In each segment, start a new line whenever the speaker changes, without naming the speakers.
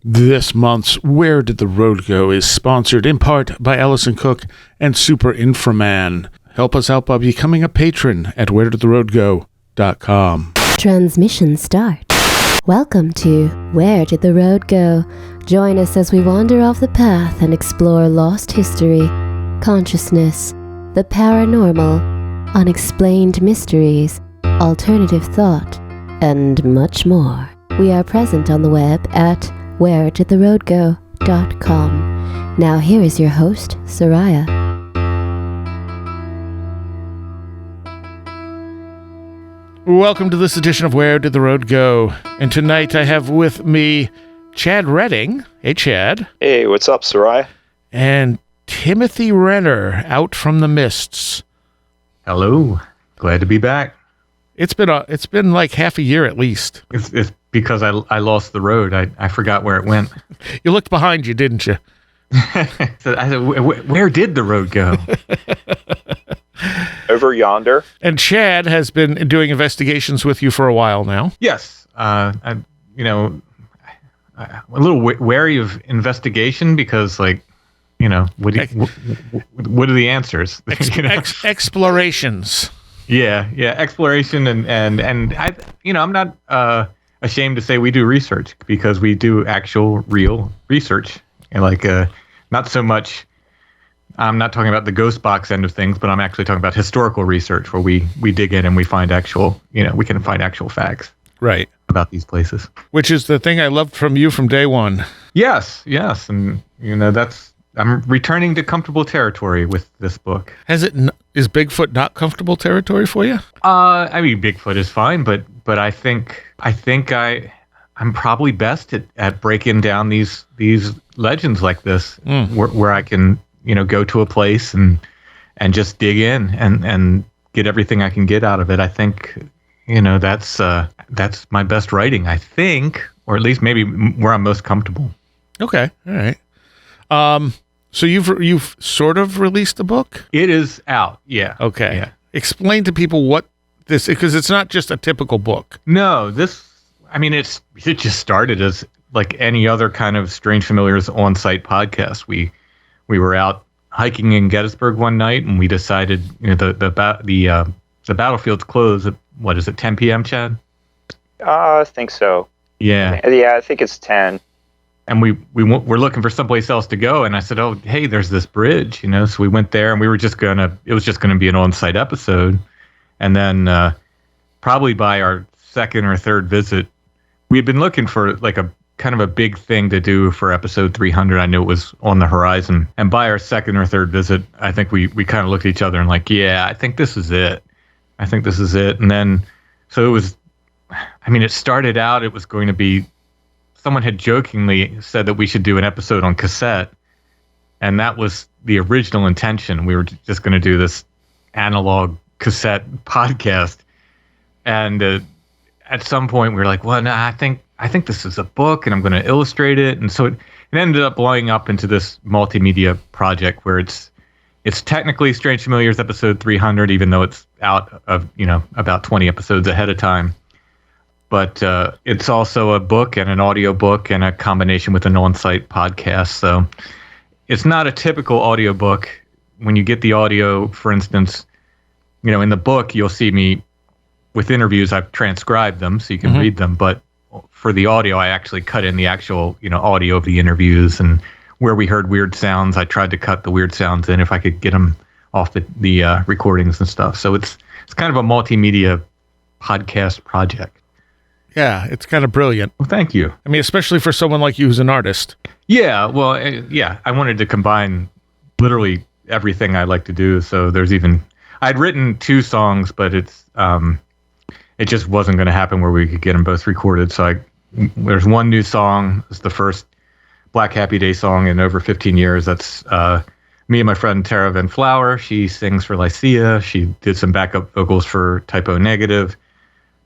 This month's Where Did the Road Go is sponsored in part by Allison Cook and Super Inframan. Help us out by becoming a patron at wheredidtheroadgo.com.
Transmission start. Welcome to Where Did the Road Go? Join us as we wander off the path and explore lost history, consciousness, the paranormal, unexplained mysteries, alternative thought, and much more. We are present on the web at wheredidtheroadgo.com. Now here is your host, Seriah.
Welcome to this edition of Where Did the Road Go? And tonight I have with me Chad Redding. Hey, Chad.
Hey, what's up, Seriah?
And Timothy Renner, out from the mists.
Hello. Glad to be back.
It's been like half a year at least.
It's because I lost the road. I forgot where it went.
You looked behind you, didn't you?
I said, where did the road go?
Over yonder.
And Chad has been doing investigations with you for a while now.
Yes. I'm a little wary of investigation because, what are the answers?
Explorations.
Yeah, exploration and I'm not ashamed to say we do research because we do actual real research and not so much. I'm not talking about the ghost box end of things, but I'm actually talking about historical research where we dig in and we find we can find actual facts
right
about these places.
Which is the thing I loved from you from day one.
Yes, and I'm returning to comfortable territory with this book.
Is Bigfoot not comfortable territory for you?
Bigfoot is fine, but I think I'm probably best at breaking down these legends like this, where I can go to a place and just dig in and get everything I can get out of it. I think that's my best writing. I think, or at least maybe where I'm most comfortable.
Okay, all right. So you've sort of released the book?
It is out, yeah.
Okay.
Yeah.
Explain to people what this, because it's not just a typical book.
No, it just started as like any other kind of Strange Familiars on-site podcast. We were out hiking in Gettysburg one night, and we decided, the battlefield's closed at, 10 p.m., Chad?
I think so.
Yeah.
Yeah, I think it's 10.
And we're looking for someplace else to go, and I said, "Oh, hey, there's this bridge," So we went there, and it was just gonna be an on-site episode, and then probably by our second or third visit, we had been looking for like a kind of a big thing to do for episode 300. I knew it was on the horizon, and by our second or third visit, I think we kind of looked at each other and like, yeah, I think this is it. And then, so it was. It started out. It was going to be. Someone had jokingly said that we should do an episode on cassette, and that was the original intention. We were just going to do this analog cassette podcast, and at some point we were like, well, no, I think this is a book, and I'm going to illustrate it. And so it ended up blowing up into this multimedia project where it's technically Strange Familiars episode 300, even though it's out of about 20 episodes ahead of time. But it's also a book and an audio book and a combination with an on-site podcast. So it's not a typical audio book. When you get the audio, for instance, in the book, you'll see me with interviews. I've transcribed them so you can read them. But for the audio, I actually cut in the actual, audio of the interviews, and where we heard weird sounds, I tried to cut the weird sounds in if I could get them off the recordings and stuff. So it's kind of a multimedia podcast project.
Yeah, it's kind of brilliant.
Well, thank you.
Especially for someone like you who's an artist.
Yeah, well, I wanted to combine literally everything I like to do. So I'd written 2 songs, but it just wasn't going to happen where we could get them both recorded. So there's one new song. It's the first Black Happy Day song in over 15 years. That's me and my friend Tara Van Flower. She sings for Lycia. She did some backup vocals for Typo Negative.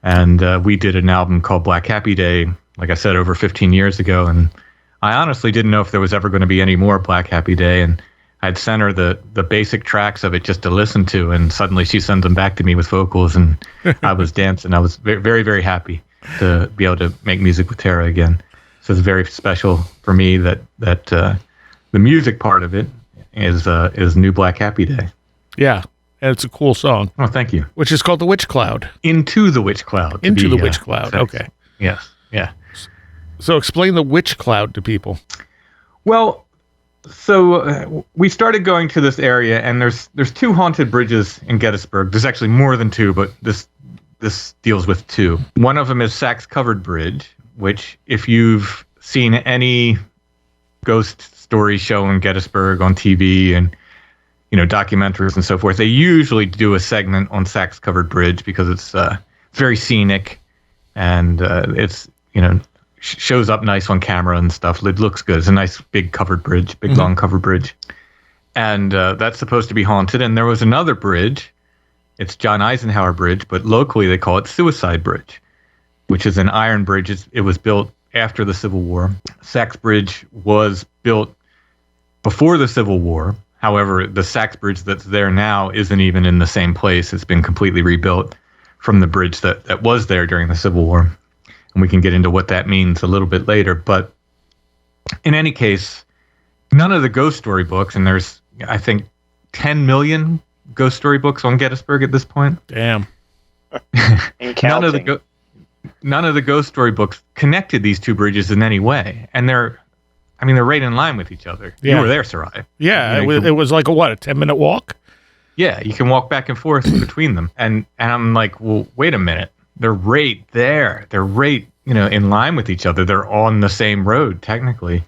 And we did an album called Black Happy Day, like I said, over 15 years ago. And I honestly didn't know if there was ever going to be any more Black Happy Day. And I'd sent her the basic tracks of it just to listen to. And suddenly she sends them back to me with vocals. And I was dancing. I was very, very happy to be able to make music with Tara again. So it's very special for me that the music part of it is New Black Happy Day.
Yeah, and it's a cool song.
Oh, thank you.
Which is called The Witch Cloud.
Into the Witch Cloud.
Into the Witch Cloud, okay.
Yes, yeah.
So explain the Witch Cloud to people.
Well, so we started going to this area, and there's 2 haunted bridges in Gettysburg. There's actually more than 2, but this deals with 2. One of them is Sachs Covered Bridge, which if you've seen any ghost story show in Gettysburg on TV and documentaries and so forth, they usually do a segment on Sachs Covered Bridge because it's very scenic and it's shows up nice on camera and stuff. It looks good. It's a nice big covered bridge, big long covered bridge, and that's supposed to be haunted. And there was another bridge. It's John Eisenhower Bridge, but locally they call it Suicide Bridge, which is an iron bridge. It was built after the Civil War. Sachs Bridge was built before the Civil War. However, the Sachs Bridge that's there now isn't even in the same place. It's been completely rebuilt from the bridge that was there during the Civil War. And we can get into what that means a little bit later. But in any case, none of the ghost story books, and there's, I think, 10 million ghost story books on Gettysburg at this point.
Damn.
And counting.
None of the ghost story books connected these 2 bridges in any way. And they're right in line with each other.
Yeah.
You were there, Seriah.
Yeah, it was like a 10-minute walk?
Yeah, you can walk back and forth between them. And I'm like, well, wait a minute. They're right there. They're right, in line with each other. They're on the same road, technically.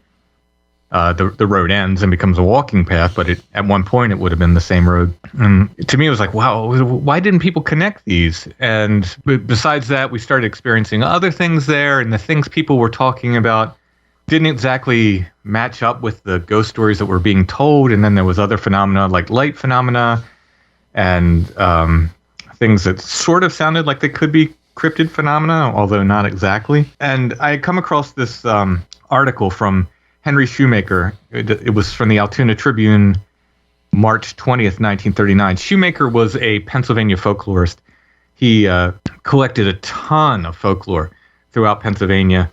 The road ends and becomes a walking path, but at one point it would have been the same road. And to me, it was like, wow, why didn't people connect these? And besides that, we started experiencing other things there, and the things people were talking about didn't exactly match up with the ghost stories that were being told. And then there was other phenomena like light phenomena and things that sort of sounded like they could be cryptid phenomena, although not exactly. And I had come across this article from Henry Shoemaker. It was from the Altoona Tribune, March 20th, 1939. Shoemaker was a Pennsylvania folklorist. He collected a ton of folklore throughout Pennsylvania.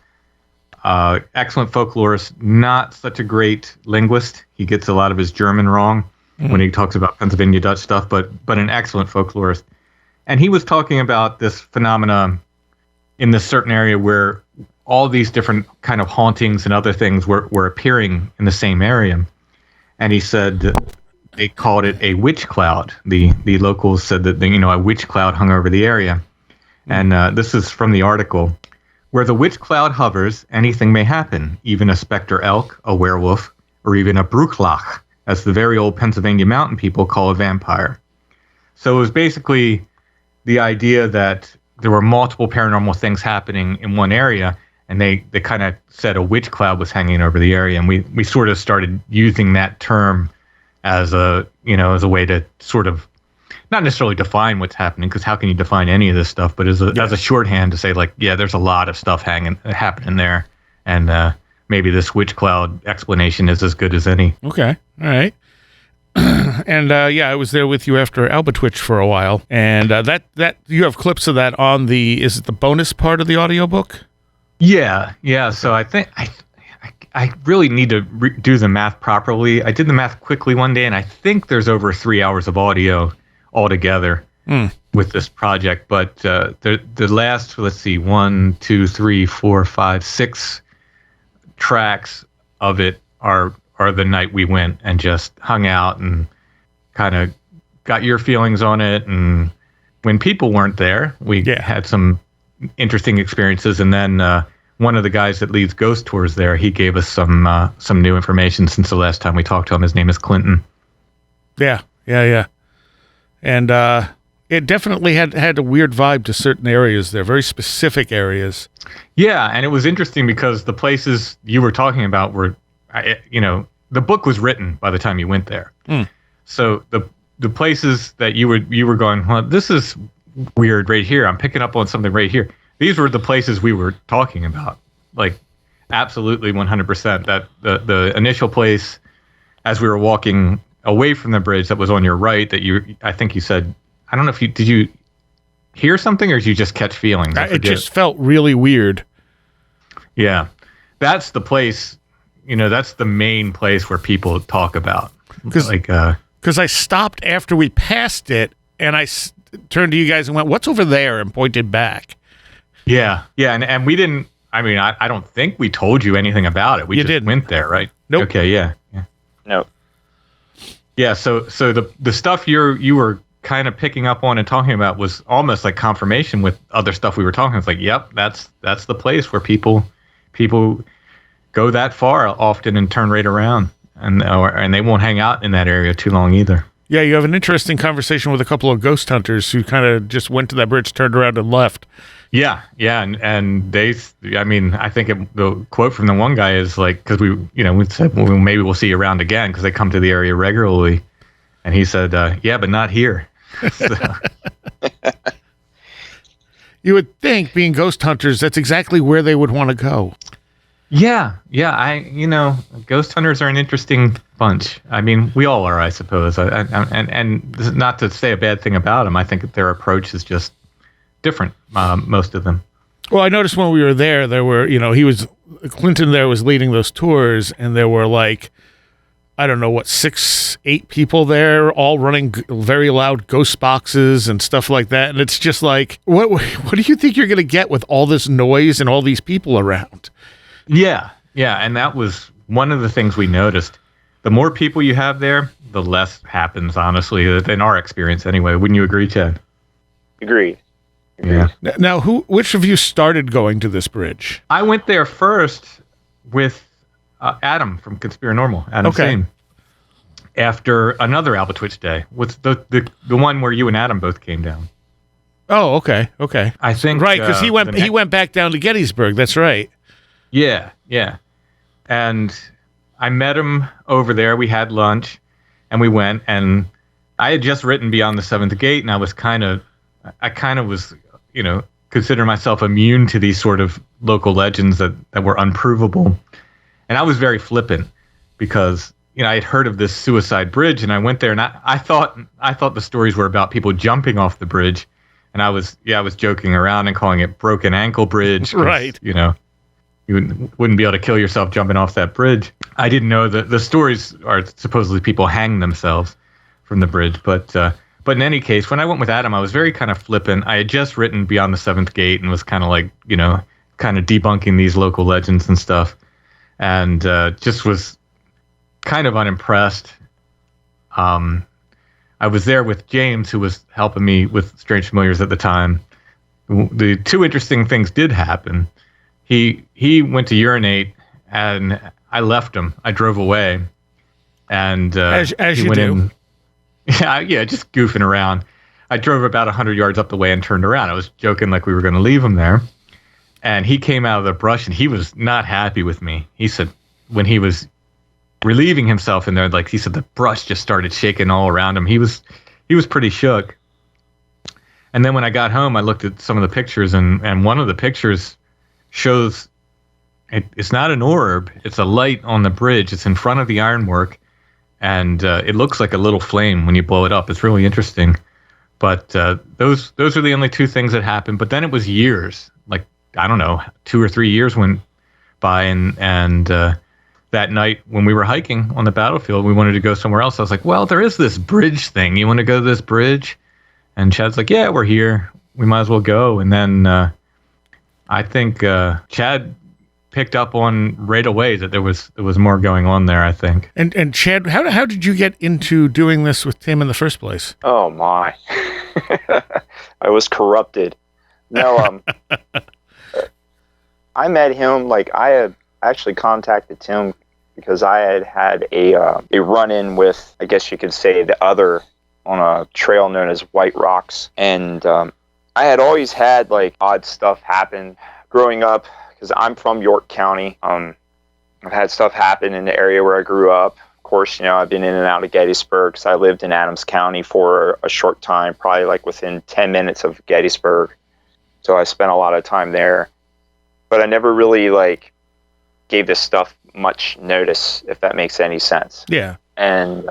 Excellent folklorist, not such a great linguist. He gets a lot of his German wrong when he talks about Pennsylvania Dutch stuff, but an excellent folklorist. And he was talking about this phenomena in this certain area where all these different kind of hauntings and other things were appearing in the same area. And he said they called it a witch cloud. The locals said that a witch cloud hung over the area. And this is from the article. Where the witch cloud hovers, anything may happen, even a specter elk, a werewolf, or even a bruchlach, as the very old Pennsylvania mountain people call a vampire. So it was basically the idea that there were multiple paranormal things happening in one area, and they kind of said a witch cloud was hanging over the area, and we sort of started using that term as a way to sort of not necessarily define what's happening, because how can you define any of this stuff, but as a shorthand to say, like, yeah, there's a lot of stuff happening there, and maybe this witch cloud explanation is as good as any.
Okay, all right. And I was there with you after Albatwitch for a while, and that you have clips of that on is it the bonus part of the audiobook?
Yeah. So I think I really need to do the math properly. I did the math quickly one day, and I think there's over 3 hours of audio altogether with this project. But the last, let's see, 1, 2, 3, 4, 5, 6 tracks of it are the night we went and just hung out and kind of got your feelings on it. And when people weren't there, we had some interesting experiences. And then one of the guys that leads ghost tours there, he gave us some new information since the last time we talked to him. His name is Clinton.
Yeah. And it definitely had a weird vibe to certain areas there, very specific areas. Yeah,
and it was interesting because the places you were talking about were, the book was written by the time you went there. So the places that you were going, well, this is weird right here. I'm picking up on something right here. These were the places we were talking about, like absolutely 100%. That the initial place, as we were walking away from the bridge that was on your right, I think you said, I don't know if did you hear something or did you just catch feelings?
It just felt really weird.
Yeah. that's the place, that's the main place where people talk about.
Because I stopped after we passed it, and I turned to you guys and went, "What's over there?" and pointed back.
Yeah, and we didn't. I mean, I don't think we told you anything about it. We just went there, right?
Nope.
Okay, yeah.
No.
Yeah, so the stuff you were kind of picking up on and talking about was almost like confirmation with other stuff we were talking. It's like, yep, that's the place where people go that far often and turn right around, and they won't hang out in that area too long either.
Yeah, you have an interesting conversation with a couple of ghost hunters who kind of just went to that bridge, turned around, and left.
Yeah, and they, I mean, I think the quote from the one guy is like, because we said, well, maybe we'll see you around again because they come to the area regularly, and he said, yeah, but not here.
You would think, being ghost hunters, that's exactly where they would want to go.
Yeah, ghost hunters are an interesting bunch. I mean, we all are, I suppose. And not to say a bad thing about them, I think their approach is just different, most of them.
Well, I noticed when we were there were, Clinton there was leading those tours, and there were like, I don't know, 6, 8 people there, all running very loud ghost boxes and stuff like that. And it's just like, what do you think you're going to get with all this noise and all these people around?
Yeah, and that was one of the things we noticed. The more people you have there, the less happens, honestly, in our experience anyway. Wouldn't you agree, Chad?
Agreed.
Yeah. Now, which of you started going to this bridge?
I went there first with Adam from Paranormal. Adam Sane. After another Albatwitch day, with the one where you and Adam both came down.
Oh, okay.
I think
right, because he went back down to Gettysburg. That's right.
Yeah. And I met him over there. We had lunch, and we went. And I had just written Beyond the Seventh Gate, and I kind of was, considering myself immune to these sort of local legends that were unprovable. And I was very flippant because, I had heard of this suicide bridge, and I went there, and I thought the stories were about people jumping off the bridge. And I was joking around and calling it Broken Ankle Bridge.
Right.
You wouldn't be able to kill yourself jumping off that bridge. I didn't know that the stories are supposedly people hang themselves from the bridge. But in any case, when I went with Adam, I was very kind of flippant. I had just written Beyond the Seventh Gate and was kind of like, kind of debunking these local legends and stuff. And just was kind of unimpressed. I was there with James, who was helping me with Strange Familiars at the time. The two interesting things did happen. He went to urinate, and I left him. I drove away, and
as
he
you
went
do.
in. Yeah, just goofing around. I drove about 100 yards up the way and turned around. I was joking like we were going to leave him there, and he came out of the brush, and he was not happy with me. He said when he was relieving himself in there, like he said, the brush just started shaking all around him. He was pretty shook. And then when I got home, I looked at some of the pictures, and one of the pictures shows it's not an orb, it's a light on the bridge. It's in front of the ironwork, and it looks like a little flame when you blow it up. It's really interesting. But those are the only two things that happened. But then it was years, like, I don't know, 2 or 3 years went by, and that night when we were hiking on the battlefield, we wanted to go somewhere else. I was like, well, there is this bridge thing. You want to go to this bridge? And Chad's like, yeah, we're here. We might as well go. And then I think Chad picked up on right away that there was more going on there, I think.
And Chad, how did you get into doing this with Tim in the first place?
Oh my. I was corrupted. No, I met him, like, I had actually contacted Tim because I had a run-in with, I guess you could say, the other on a trail known as White Rocks. And I had always had, like, odd stuff happen growing up because I'm from York County. I've had stuff happen in the area where I grew up. Of course, I've been in and out of Gettysburg because I lived in Adams County for a short time, probably like within 10 minutes of Gettysburg. So I spent a lot of time there. But I never really, like, gave this stuff much notice, if that makes any sense.
Yeah.
And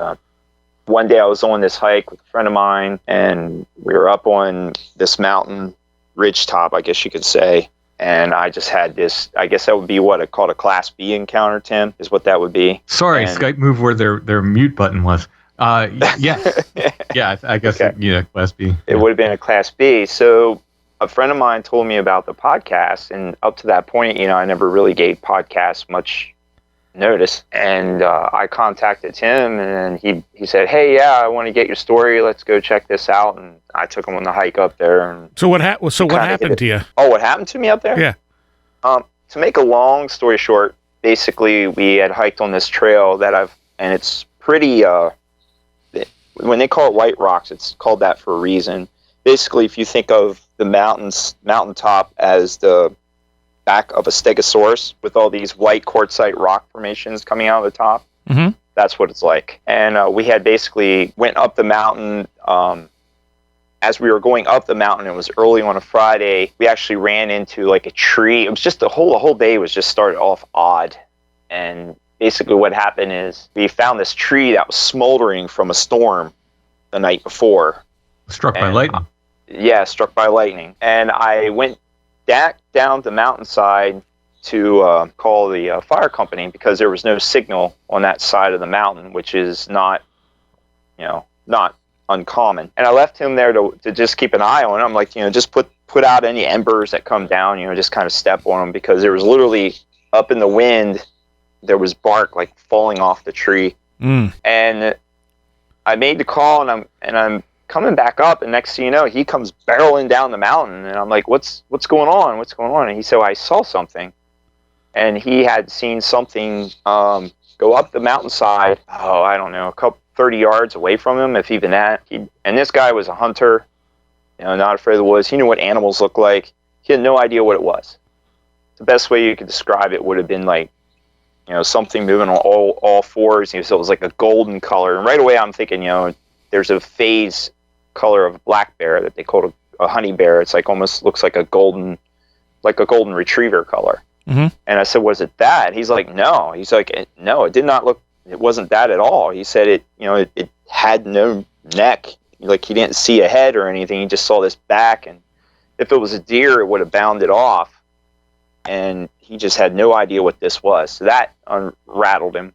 one day I was on this hike with a friend of mine, and we were up on this mountain ridge top, I guess you could say. And I just had this, I guess that would be what I called a Class B encounter, Tim, is what that would be.
Sorry,
And,
Skype moved where their mute button was. Yes. Yeah, I guess,
okay.
Class B.
It would have been a Class B. So a friend of mine told me about the podcast, and up to that point, I never really gave podcasts much notice. And I contacted him, and he said, "Hey, yeah, I want to get your story. Let's go check this out." And I took him on the hike up there. And
So what happened to you?
Oh, what happened to me up there?
Yeah.
To make a long story short, basically we had hiked on this trail and it's pretty. When they call it White Rocks, it's called that for a reason. Basically, if you think of the mountaintop as the back of a stegosaurus with all these white quartzite rock formations coming out of the top, that's what it's like. And we had basically went up the mountain. As we were going up the mountain, it was early on a Friday, we actually ran into like a tree. It was just the whole day was just started off odd. And basically what happened is we found this tree that was smoldering from a storm the night before.
Struck by lightning.
Yeah, struck by lightning. And I went back down the mountainside to call the fire company because there was no signal on that side of the mountain, which is not uncommon. And I left him there to just keep an eye on it. I'm like, just put out any embers that come down, just kind of step on them, because there was literally up in the wind, there was bark like falling off the tree. And I made the call, and I'm coming back up, and next thing you know, he comes barreling down the mountain, and I'm like, what's going on? What's going on? And he said, I saw something. And he had seen something go up the mountainside, I don't know, 30 yards away from him, if even that. And this guy was a hunter, not afraid of the woods. He knew what animals looked like. He had no idea what it was. The best way you could describe it would have been like, something moving on all fours. So it was like a golden color. And right away I'm thinking, there's a phase color of black bear that they call a honey bear. It's like almost looks like a golden retriever color. And I said, was it that? He's like, no. He's like, no, it did not look. It wasn't that at all. He said it had no neck. Like he didn't see a head or anything. He just saw this back, and if it was a deer, it would have bounded off. And he just had no idea what this was. So that rattled him.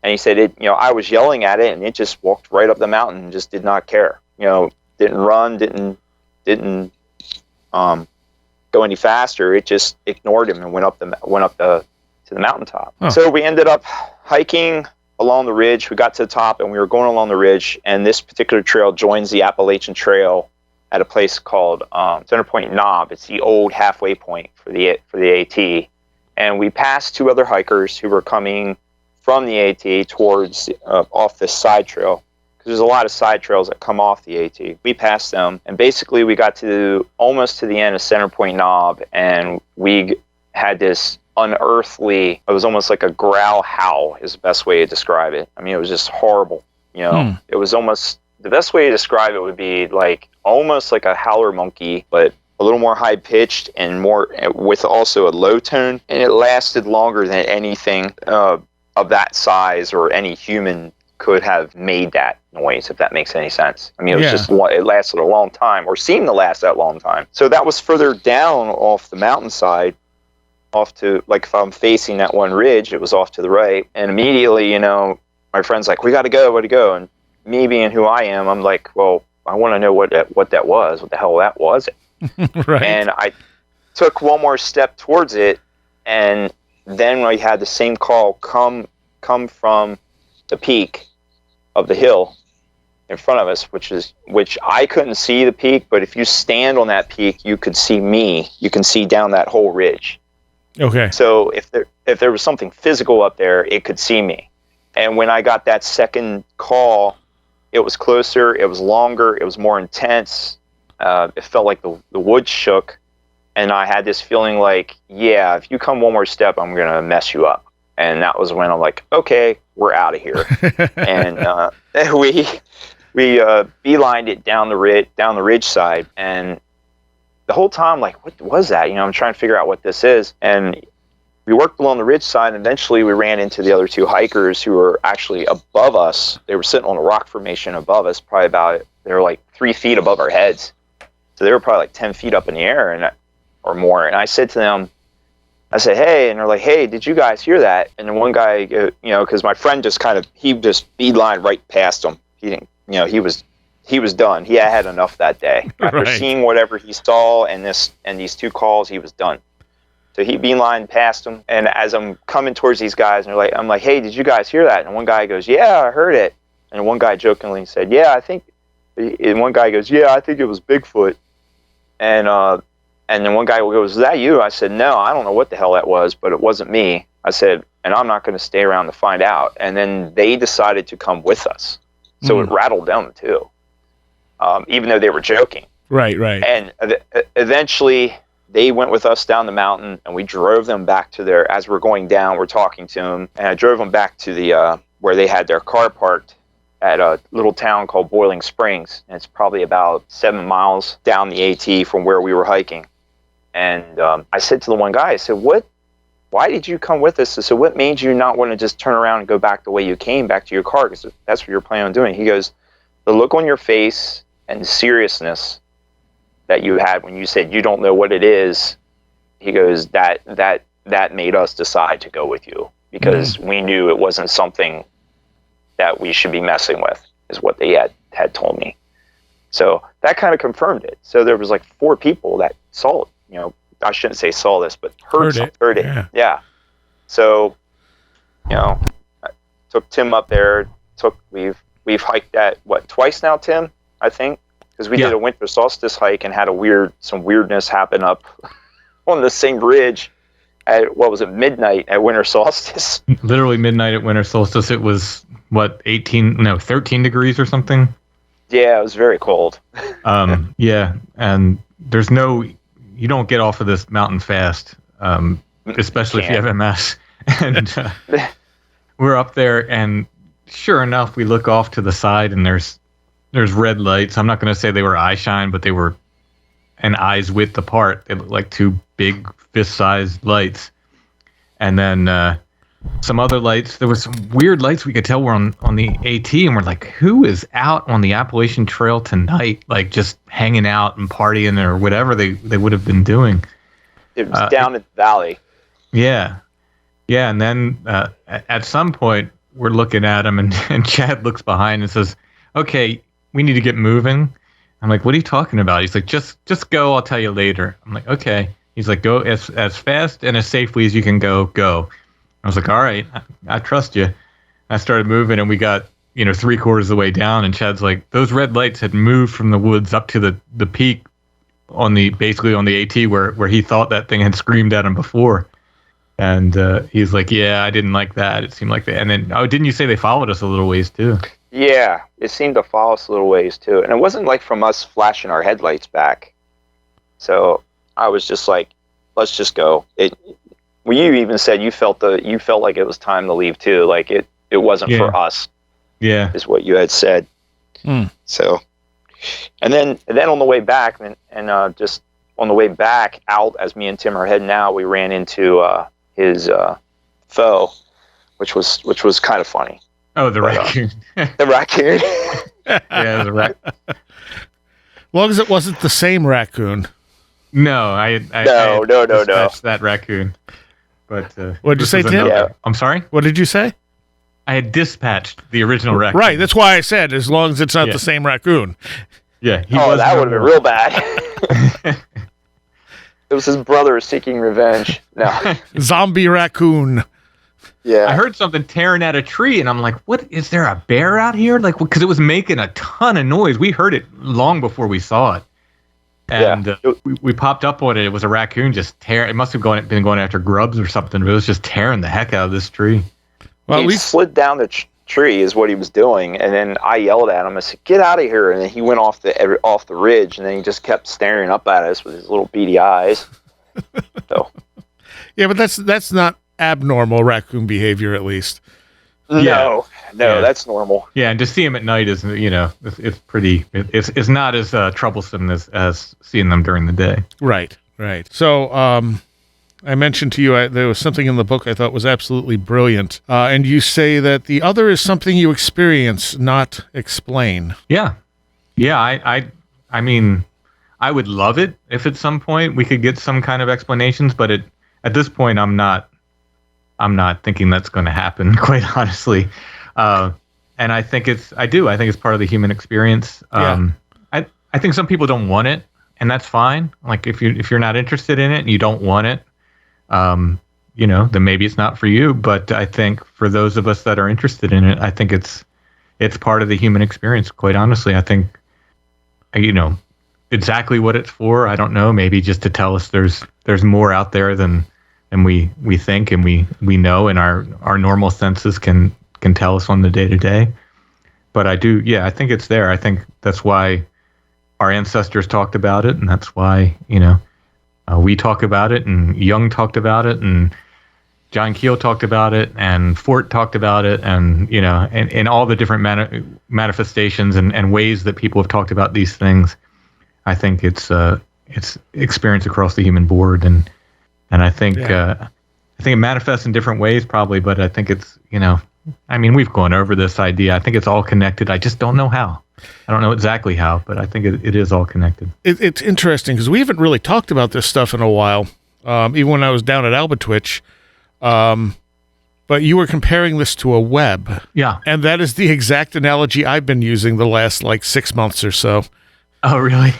And he said, I was yelling at it, and it just walked right up the mountain and just did not care. Didn't run, didn't go any faster. It just ignored him and went up to the mountaintop. Oh. So we ended up hiking along the ridge. We got to the top, and we were going along the ridge, and this particular trail joins the Appalachian Trail at a place called Center Point Knob. It's the old halfway point for the AT. And we passed two other hikers who were coming from the AT towards off this side trail, because there's a lot of side trails that come off the AT. We passed them, and basically we got almost to the end of Center Point Knob, and we had this unearthly, it was almost like a growl howl is the best way to describe it. I mean, it was just horrible. It was almost, the best way to describe it would be like almost like a howler monkey, but a little more high pitched and more with also a low tone. And it lasted longer than anything of that size or any human could have made that noise, if that makes any sense. I mean, it was it lasted a long time, or seemed to last that long time. So that was further down off the mountainside, off to, like, if I'm facing that one ridge, it was off to the right. And immediately, my friend's like, we got to go. And me being who I am, I'm like, well, I want to know what that was, what the hell that was.
Right.
And I took one more step towards it, and then we had the same call come from the peak of the hill in front of us, which I couldn't see the peak, but if you stand on that peak, you could see me. You can see down that whole ridge.
Okay.
So if there was something physical up there, it could see me. And when I got that second call, it was closer, it was longer, it was more intense. It felt like the woods shook, and I had this feeling like, yeah, if you come one more step, I'm going to mess you up. And that was when I'm like, okay, we're out of here. And we beelined it down the ridge side, and the whole time, like, what was that? I'm trying to figure out what this is. And we worked along the ridge side, and eventually we ran into the other two hikers who were actually above us. They were sitting on a rock formation above us, they were like 3 feet above our heads. So they were probably like 10 feet up in the air. And or more. And I said to them, I said, hey, and they're like, hey, did you guys hear that? And then one guy, because my friend just beeline right past him. He didn't, he was done. He had enough that day. After seeing whatever he saw and these 2 calls, he was done. So he beelined past him. And as I'm coming towards these guys, and I'm like, hey, did you guys hear that? And one guy goes, yeah, I heard it. And one guy jokingly said, yeah, and one guy goes, yeah, I think it was Bigfoot. And then one guy goes, is that you? I said, no, I don't know what the hell that was, but it wasn't me. I said, and I'm not going to stay around to find out. And then they decided to come with us. So it rattled them too, even though they were joking.
Right.
And eventually they went with us down the mountain, and we drove them back to as we're going down, we're talking to them. And I drove them back to where they had their car parked at a little town called Boiling Springs. And it's probably about 7 miles down the AT from where we were hiking. And I said to the one guy, I said, why did you come with us? I said, what made you not want to just turn around and go back the way you came, back to your car? Because that's what you're planning on doing. He goes, the look on your face and the seriousness that you had when you said you don't know what it is, he goes, that made us decide to go with you. Because we knew it wasn't something that we should be messing with, is what they had told me. So that kind of confirmed it. So there was like 4 people that saw it. I shouldn't say saw this, but heard it. Yeah. So, I took Tim up there. We've hiked that twice now, Tim? I think, because we did a winter solstice hike and had some weirdness happen up on the same ridge at midnight at winter solstice.
Literally midnight at winter solstice. It was 13 degrees or something.
Yeah, it was very cold.
Yeah, and you don't get off of this mountain fast, especially if you have MS. And we're up there, and sure enough, we look off to the side, and there's red lights. I'm not going to say they were eye shine, but they were an eyes width apart. They looked like 2 big fist-sized lights. And then some other lights. There was some weird lights we could tell were on the AT, and we're like, who is out on the Appalachian Trail tonight, like just hanging out and partying or whatever they would have been doing.
It was down in the valley.
Yeah. And then at some point, we're looking at him, and Chad looks behind and says, okay, we need to get moving. I'm like, what are you talking about? He's like, just go, I'll tell you later. I'm like, okay. He's like, go as fast and as safely as you can go. I was like, all right, I trust you. I started moving, and we got, 3/4 of the way down, and Chad's like, those red lights had moved from the woods up to the peak basically on the AT where he thought that thing had screamed at him before. And he's like, yeah, I didn't like that. It seemed like that. And then, didn't you say they followed us a little ways too?
Yeah, it seemed to follow us a little ways too. And it wasn't like from us flashing our headlights back. So I was just like, let's just go. Well, you even said you felt like it was time to leave too. Like it wasn't for us.
Yeah,
is what you had said. So, and then on the way back, and just on the way back out, as me and Tim are heading out, we ran into his foe, which was kind of funny.
Oh, the raccoon.
The raccoon.
Yeah, the raccoon.
As long as it wasn't the same raccoon.
No, I
no.
That raccoon. But
what did you say, Tim?
Yeah.
I'm sorry?
What did you say?
I had dispatched the original raccoon.
Right, that's why I said as long as it's not the same raccoon.
Yeah,
that would have been real bad. It was his brother seeking revenge. No.
Zombie raccoon.
Yeah.
I heard something tearing at a tree, and I'm like, what? Is there a bear out here? Like, because it was making a ton of noise. We heard it long before we saw it. And we popped up on it. It was a raccoon just tearing. It must have been going after grubs or something, but it was just tearing the heck out of this tree.
Well, he slid down the tree is what he was doing, and then I yelled at him. I said, "Get out of here!" And then he went off the ridge, and then he just kept staring up at us with his little beady eyes. So,
yeah, but that's not abnormal raccoon behavior, at least.
No, that's normal.
Yeah, and to see him at night is, it's pretty. It's not as troublesome as seeing them during the day.
Right. So, I mentioned to you there was something in the book I thought was absolutely brilliant, and you say that the other is something you experience, not explain.
Yeah. I mean, I would love it if at some point we could get some kind of explanations, but at this point, I'm not thinking that's going to happen, quite honestly. And I think I think it's part of the human experience. I think some people don't want it, and that's fine. Like if you're not interested in it and you don't want it, then maybe it's not for you. But I think for those of us that are interested in it, I think it's part of the human experience. Quite honestly, I think, exactly what it's for, I don't know. Maybe just to tell us there's more out there than we think and we know, and our normal senses can tell us on the day to day. But I think it's there. I think that's why our ancestors talked about it, and that's why we talk about it, and Jung talked about it, and John Keel talked about it, and Fort talked about it, and and all the different manifestations and ways that people have talked about these things. I think it's experience across the human board, and I think it manifests in different ways probably, but I think it's we've gone over this idea. I think it's all connected. I just don't know how. I don't know exactly how, but I think it is all connected.
It's interesting because we haven't really talked about this stuff in a while, even when I was down at Albatwitch. But you were comparing this to a web.
Yeah. And
that is the exact analogy I've been using the last 6 months or so.
Oh, really?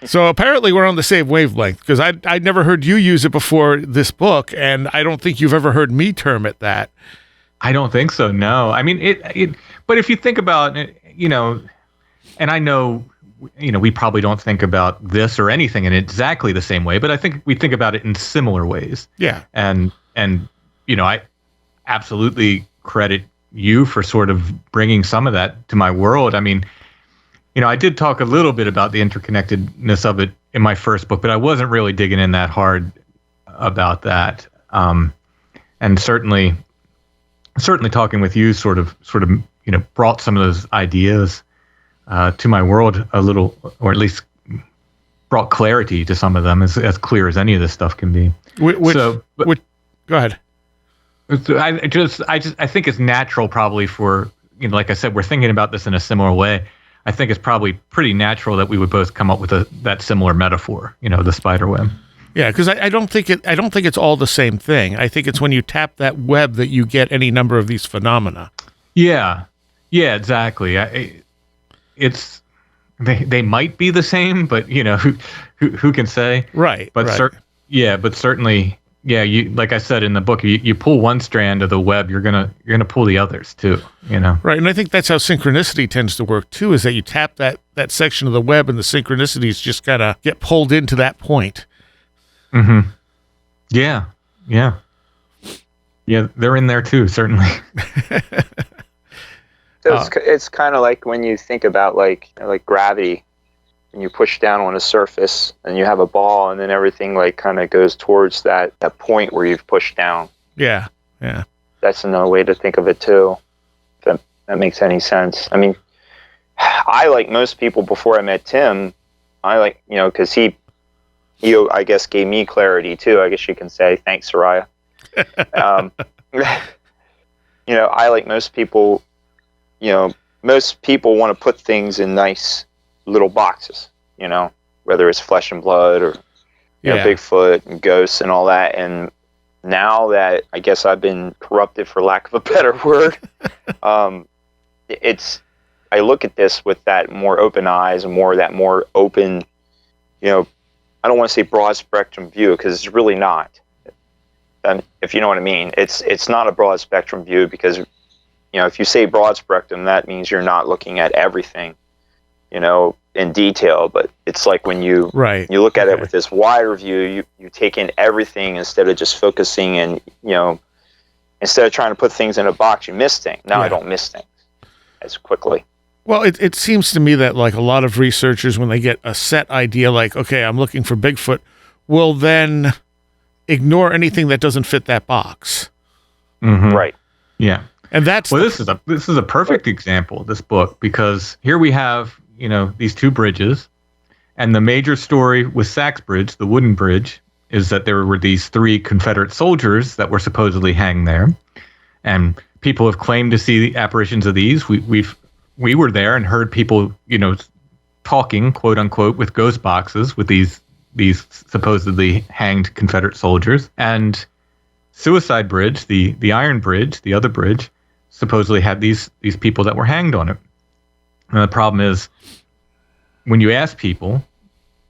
So apparently we're on the same wavelength, because I'd never heard you use it before this book, and I don't think you've ever heard me term it that.
I don't think so, no. I mean, but if you think about it, and I know, we probably don't think about this or anything in exactly the same way, but I think we think about it in similar ways.
Yeah.
And I absolutely credit you for sort of bringing some of that to my world. I mean, I did talk a little bit about the interconnectedness of it in my first book, but I wasn't really digging in that hard about that. And certainly talking with you sort of brought some of those ideas to my world a little, or at least brought clarity to some of them, as clear as any of this stuff can be.
Go ahead.
I think it's natural probably for, like I said, we're thinking about this in a similar way. I think it's probably pretty natural that we would both come up with that similar metaphor, the spider web.
Yeah, because I don't think it's all the same thing. I think it's when you tap that web that you get any number of these phenomena.
Yeah, exactly. They might be the same, but who can say?
Right.
But
right.
But certainly. Yeah, you, like I said in the book, you pull one strand of the web, you're gonna pull the others too.
Right, and I think that's how synchronicity tends to work too. Is that you tap that section of the web, and the synchronicities just gotta get pulled into that point.
Mm-hmm. Yeah. They're in there too, certainly.
So it's kind of like when you think about like gravity. When you push down on a surface and you have a ball, and then everything kind of goes towards that point where you've pushed down.
Yeah.
That's another way to think of it too. If that makes any sense. I mean, I, like most people before I met Tim, because he I guess gave me clarity too. I guess you can say, thanks, Seriah. I, like most people, most people want to put things in nice little boxes, whether it's flesh and blood or Bigfoot and ghosts and all that. And now that I guess I've been corrupted, for lack of a better word, I look at this with that more open eyes and more open, I don't want to say broad spectrum view, because it's really not. If you know what I mean, it's not a broad spectrum view, because if you say broad spectrum, that means you're not looking at everything in detail. But it's like when you look at it with this wider view, you take in everything instead of just focusing, and instead of trying to put things in a box, you miss things. Now I don't miss things as quickly.
Well, it seems to me that a lot of researchers, when they get a set idea, okay, I'm looking for Bigfoot, will then ignore anything that doesn't fit that box.
Mm-hmm.
Right.
Yeah.
And that's
this is a perfect example, this book, because here we have these two bridges, and the major story with Sachs Bridge, the wooden bridge, is that there were these 3 Confederate soldiers that were supposedly hanged there, and people have claimed to see the apparitions of these. We were there and heard people talking, quote unquote, with ghost boxes with these supposedly hanged Confederate soldiers. And Suicide Bridge, the Iron Bridge, the other bridge, supposedly had these people that were hanged on it. And the problem is, when you ask people,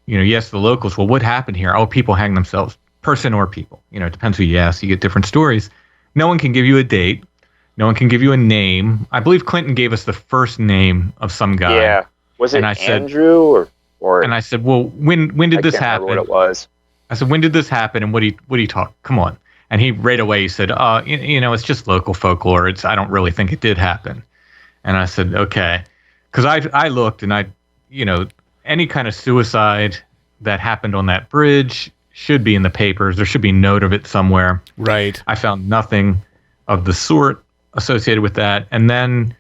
you ask the locals, well, what happened here? Oh, people hang themselves, person or people. It depends who you ask. You get different stories. No one can give you a date. No one can give you a name. I believe Clinton gave us the first name of some guy.
Yeah. Was it Andrew or? And
I said, well, when did this happen?
I can't remember what it was.
I said, when did this happen? And what do you talk? Come on. And he right away said, it's just local folklore. I don't really think it did happen. And I said, okay. Because I looked and any kind of suicide that happened on that bridge should be in the papers. There should be a note of it somewhere.
Right.
I found nothing of the sort associated with that. And then,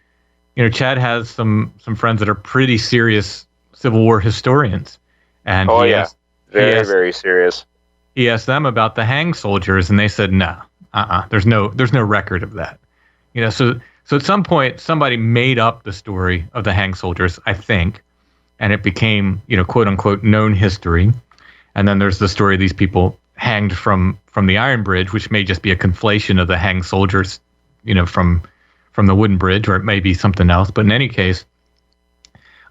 Chad has some friends that are pretty serious Civil War historians. And
very serious.
He asked them about the hanged soldiers, and they said, no, there's no record of that. So at some point, somebody made up the story of the hanged soldiers, I think, and it became, quote unquote, known history. And then there's the story of these people hanged from the Iron Bridge, which may just be a conflation of the hanged soldiers, from the wooden bridge, or it may be something else. But in any case,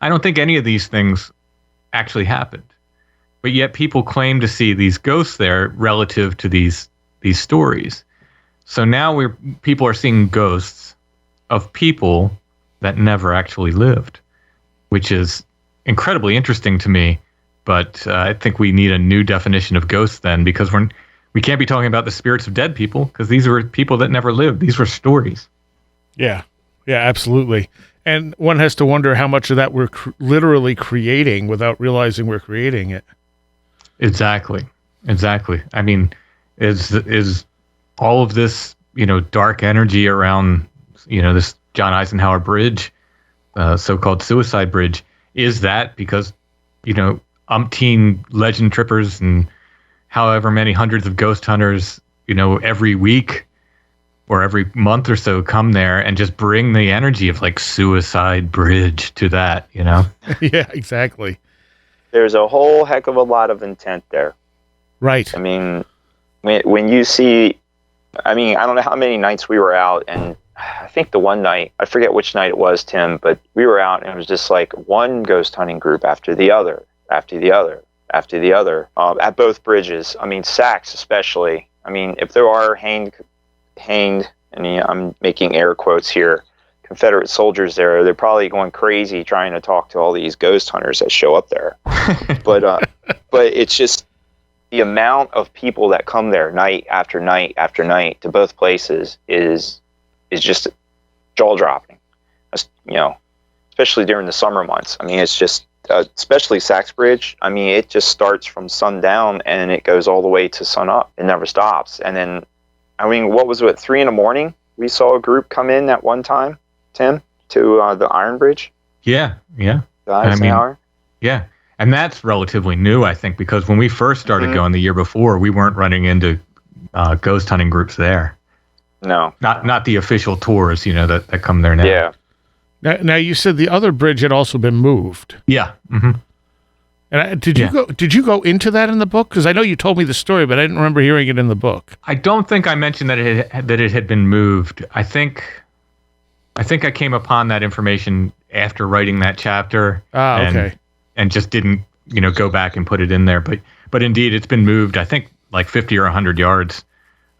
I don't think any of these things actually happened. But yet people claim to see these ghosts there relative to these stories. So now people are seeing ghosts of people that never actually lived, which is incredibly interesting to me. But I think we need a new definition of ghosts then, because we can't be talking about the spirits of dead people, because these were people that never lived. These were stories.
Yeah, absolutely. And one has to wonder how much of that we're literally creating without realizing we're creating it.
Exactly. I mean, is all of this, dark energy around, this John Eisenhower Bridge, so-called Suicide Bridge, is that because, umpteen legend trippers and however many hundreds of ghost hunters, every week or every month or so come there and just bring the energy of like Suicide Bridge to that, Yeah,
exactly.
There's a whole heck of a lot of intent there.
Right.
I mean, when you see, I don't know how many nights we were out, and I think the one night, I forget which night it was, Tim, but we were out and it was just like one ghost hunting group after the other, after the other, after the other, at both bridges. Sachs especially. If there are hanged, and I'm making air quotes here, Confederate soldiers there, they're probably going crazy trying to talk to all these ghost hunters that show up there. But it's just the amount of people that come there night after night after night to both places is just jaw dropping. Especially during the summer months. It's just especially Sachs Bridge. It just starts from sundown and it goes all the way to sun up. It never stops. And then, what was it? 3 a.m? We saw a group come in at one time, Tim, to the Iron Bridge.
Yeah.
The Eisenhower.
Yeah. And that's relatively new, I think, because when we first started going the year before, we weren't running into ghost hunting groups there.
No.
Not the official tours, that come there now.
Yeah.
Now you said the other bridge had also been moved.
Yeah. Mm-hmm.
And did you go into that in the book? Because I know you told me the story, but I didn't remember hearing it in the book.
I don't think I mentioned that it had been moved. I think I came upon that information after writing that chapter.
Okay.
And just didn't, go back and put it in there. But indeed, it's been moved, I think, like 50 or 100 yards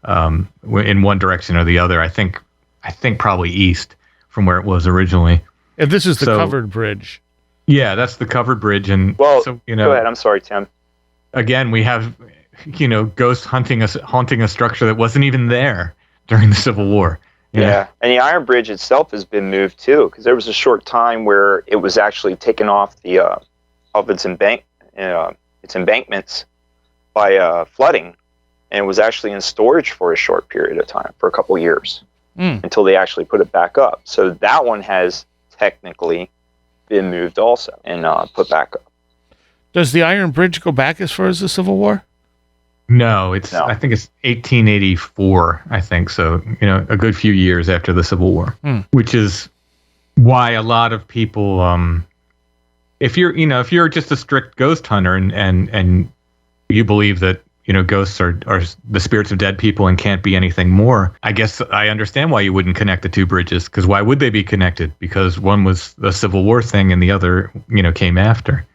in one direction or the other. I think probably east from where it was originally.
And this is the covered bridge.
Yeah, that's the covered bridge. And
go ahead. I'm sorry, Tim.
Again, we have, ghosts haunting a structure that wasn't even there during the Civil War.
Yeah. And the Iron Bridge itself has been moved too, because there was a short time where it was actually taken off its embankments by flooding, and it was actually in storage for a short period of time, for a couple years, until they actually put it back up. So that one has technically been moved also and put back up.
Does the Iron Bridge go back as far as the Civil War?
No, I think it's 1884, I think. So, a good few years after the Civil War, which is why a lot of people, if you're just a strict ghost hunter and you believe that, ghosts are the spirits of dead people and can't be anything more, I guess I understand why you wouldn't connect the two bridges, because why would they be connected? Because one was the Civil War thing and the other, came after.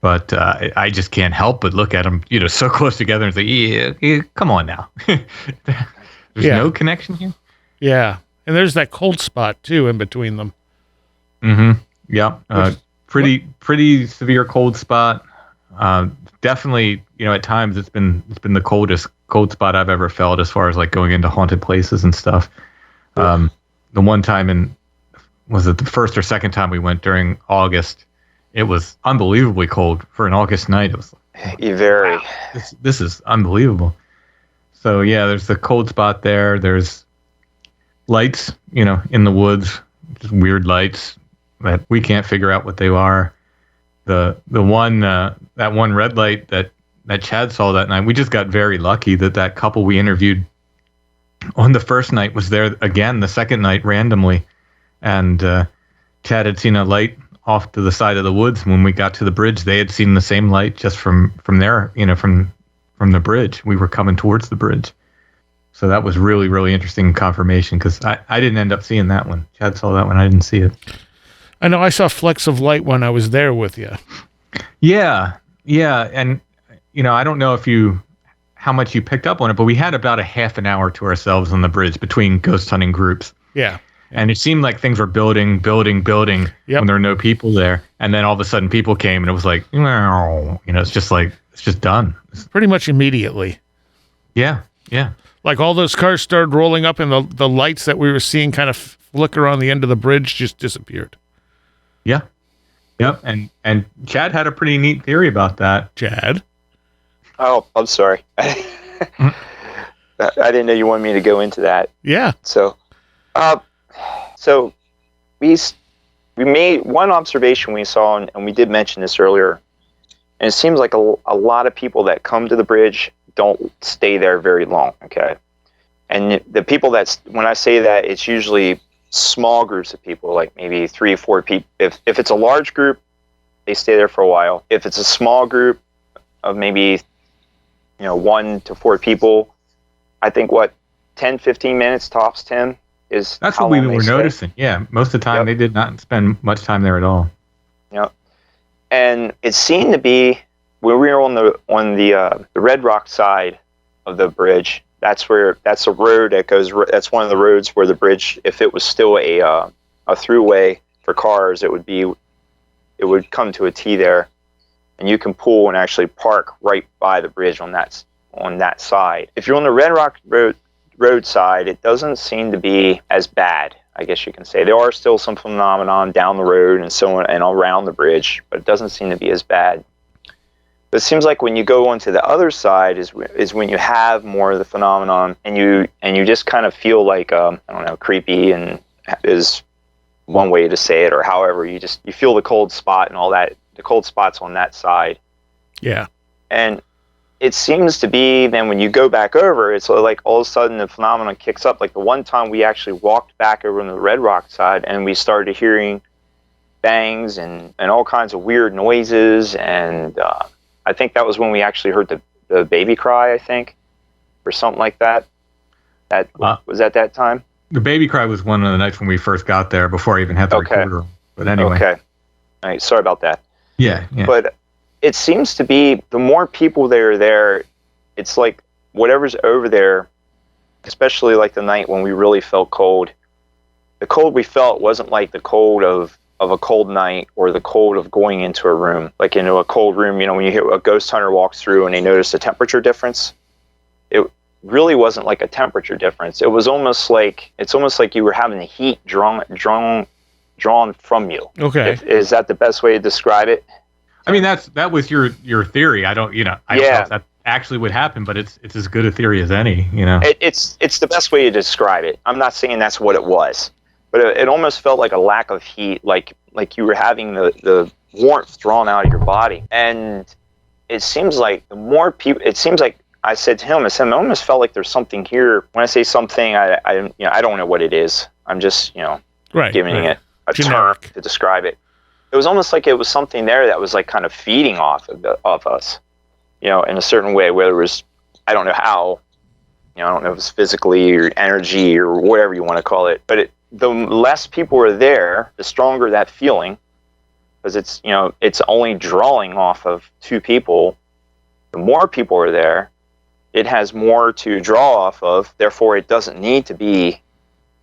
But I just can't help but look at them, so close together and say, yeah, come on now. There's no connection here?
Yeah. And there's that cold spot, too, in between them.
Mm-hmm. Yeah. Pretty severe cold spot. Definitely, at times it's been the coldest cold spot I've ever felt as far as like going into haunted places and stuff. The one time was it the first or second time we went during August? It was unbelievably cold for an August night. It was
very.
Wow, this is unbelievable. So yeah, there's the cold spot there. There's lights, in the woods, just weird lights that we can't figure out what they are. The one that one red light that Chad saw that night, we just got very lucky that couple we interviewed on the first night was there again the second night randomly, and Chad had seen a light off to the side of the woods. When we got to the bridge, they had seen the same light just from there, from the bridge. We were coming towards the bridge. So that was really, really interesting confirmation, because I didn't end up seeing that one. Chad saw that one. I didn't see it.
I know I saw flecks of light when I was there with you.
Yeah. And, I don't know how much you picked up on it, but we had about a half an hour to ourselves on the bridge between ghost hunting groups.
Yeah.
And it seemed like things were building when there were no people there. And then all of a sudden people came and it was like, it's just done.
Pretty much immediately.
Yeah.
Like all those cars started rolling up and the lights that we were seeing kind of flicker on the end of the bridge just disappeared.
Yeah. Yep. And Chad had a pretty neat theory about that.
Chad?
Oh, I'm sorry. I didn't know you wanted me to go into that.
Yeah.
So we made one observation we saw, and we did mention this earlier, and it seems like a lot of people that come to the bridge don't stay there very long, okay? And the people when I say that, it's usually small groups of people, like maybe 3 or 4 people. If it's a large group, they stay there for a while. If it's a small group of maybe 1 to 4 people, I think 10, 15 minutes tops, Tim, is
that's
how
what we
long
were
they
noticing.
stay.
Yeah, most of the time they did not spend much time there at all.
Yep. And it seemed to be when we were on the Red Rock side of the bridge. That's a road that goes. That's one of the roads where the bridge, if it was still a throughway for cars, it would come to a T there, and you can pull and actually park right by the bridge on that side. If you're on the Red Rock road side, it doesn't seem to be as bad, I guess you can say. There are still some phenomenon down the road and so on and around the bridge, but it doesn't seem to be as bad. But it seems like when you go onto the other side is when you have more of the phenomenon, and you just kind of feel like I don't know, creepy, and is one way to say it, or however you feel the cold spot and all that. The cold spot's on that side.
Yeah.
And it seems to be then when you go back over, it's like all of a sudden the phenomenon kicks up. Like the one time we actually walked back over on the Red Rock side, and we started hearing bangs and all kinds of weird noises, and I think that was when we actually heard the baby cry, I think, or something like that. Was at that time?
The baby cry was one of the nights when we first got there, before I even had the recorder. But anyway.
Okay. All right. Sorry about that.
Yeah.
But it seems to be the more people that are there, it's like whatever's over there, especially like the night when we really felt cold. The cold we felt wasn't like the cold of a cold night, or the cold of going into a room, like into a cold room. When you hear a ghost hunter walks through and they notice a temperature difference, it really wasn't like a temperature difference. It's almost like you were having the heat drawn from you.
Okay.
Is that the best way to describe it?
I mean, that was your theory. I don't know if that actually would happen, but it's as good a theory as any.
It's the best way to describe it. I'm not saying that's what it was, but it almost felt like a lack of heat, like you were having the warmth drawn out of your body. And it seems like the more people, it seems like I said to him, I almost felt like there's something here. When I say something, I don't know what it is. I'm just giving it a
Generic
term to describe it. it was almost like it was something there that was like kind of feeding off of us, in a certain way, whether it was, I don't know how, I don't know if it's physically or energy or whatever you want to call it, but the less people were there, the stronger that feeling, because it's only drawing off of 2 people. The more people are there, it has more to draw off of. Therefore, it doesn't need to be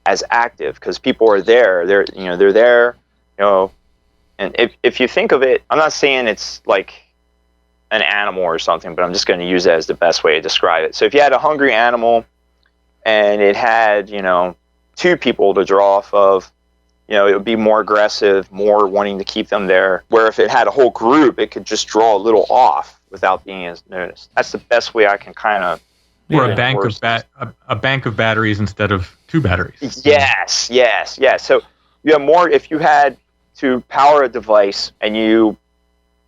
as active because people are there. They're there. And if you think of it, I'm not saying it's like an animal or something, but I'm just going to use that as the best way to describe it. So if you had a hungry animal and it had 2 people to draw off of, it would be more aggressive, more wanting to keep them there. Where if it had a whole group, it could just draw a little off without being as noticed. That's the best way I can kind of.
Or a bank of batteries instead of 2 batteries.
Yes. So you have more. If you had to power a device and you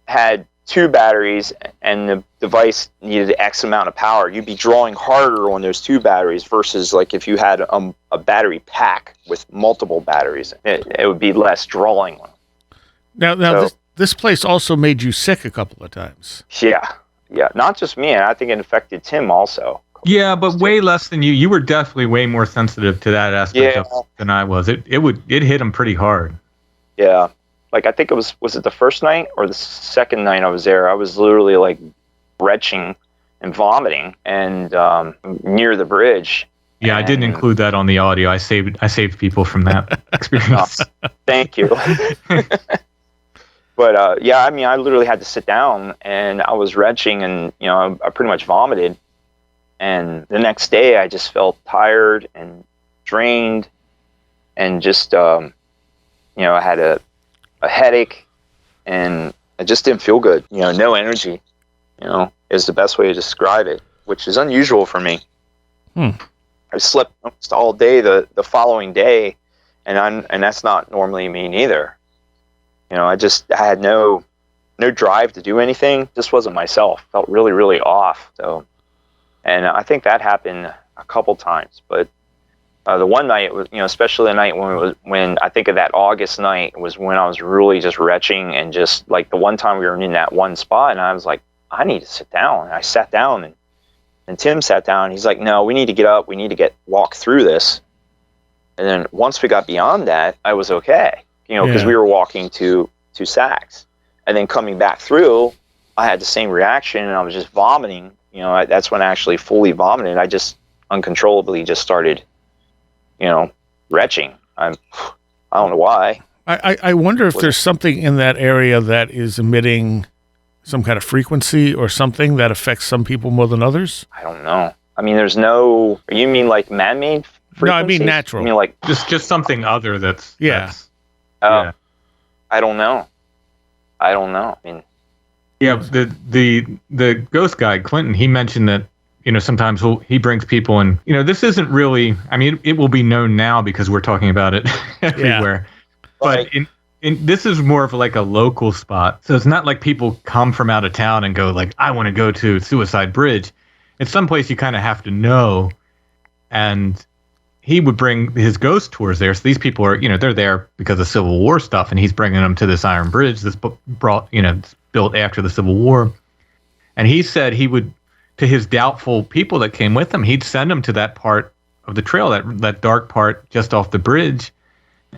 had 2 batteries and the device needed X amount of power, you'd be drawing harder on those 2 batteries versus like if you had a battery pack with multiple batteries, it would be less drawing on.
Now this place also made you sick a couple of times.
Yeah, not just me. I think it affected Tim also.
Yeah, but way less than you. You were definitely way more sensitive to that aspect than I was. It hit him pretty hard.
Yeah. Like, I think it was it the first night or the second night I was there? I was literally like retching and vomiting and near the bridge.
Yeah, I didn't include that on the audio. I saved people from that experience.
Thank you. But I literally had to sit down and I was retching and I pretty much vomited. And the next day I just felt tired and drained and just I had a headache, and I just didn't feel good. No energy, is the best way to describe it, which is unusual for me. I slept almost all day the following day, and that's not normally me neither. I had no drive to do anything. Just wasn't myself. Felt really, really off. So, and I think that happened a couple times, but. The one night was, especially the night when I think of that August night was when I was really just retching and just like the one time we were in that one spot and I was like, I need to sit down. And I sat down and Tim sat down. He's like, no, we need to get up. We need to walk through this. And then once we got beyond that, I was okay, because we were walking to Saks, and then coming back through, I had the same reaction and I was just vomiting. That's when I actually fully vomited. I just uncontrollably just started retching. I don't know why.
I wonder if there's something in that area that is emitting some kind of frequency or something that affects some people more than others.
I don't know. I mean, there's no. You mean like man-made frequencies?
No, I mean natural.
You mean like
just something other that's.
Yeah.
I don't know. I mean.
Yeah, the ghost guy Clinton, he mentioned that. Sometimes he brings people in. This isn't really. I mean, it will be known now because we're talking about it everywhere. Yeah. But this is more of like a local spot, so it's not like people come from out of town and go like, I want to go to Suicide Bridge. It's someplace you kind of have to know. And he would bring his ghost tours there. So these people are, they're there because of Civil War stuff, and he's bringing them to this Iron Bridge that's built after the Civil War. And he said he would. To his doubtful people that came with him, he'd send them to that part of the trail, that dark part just off the bridge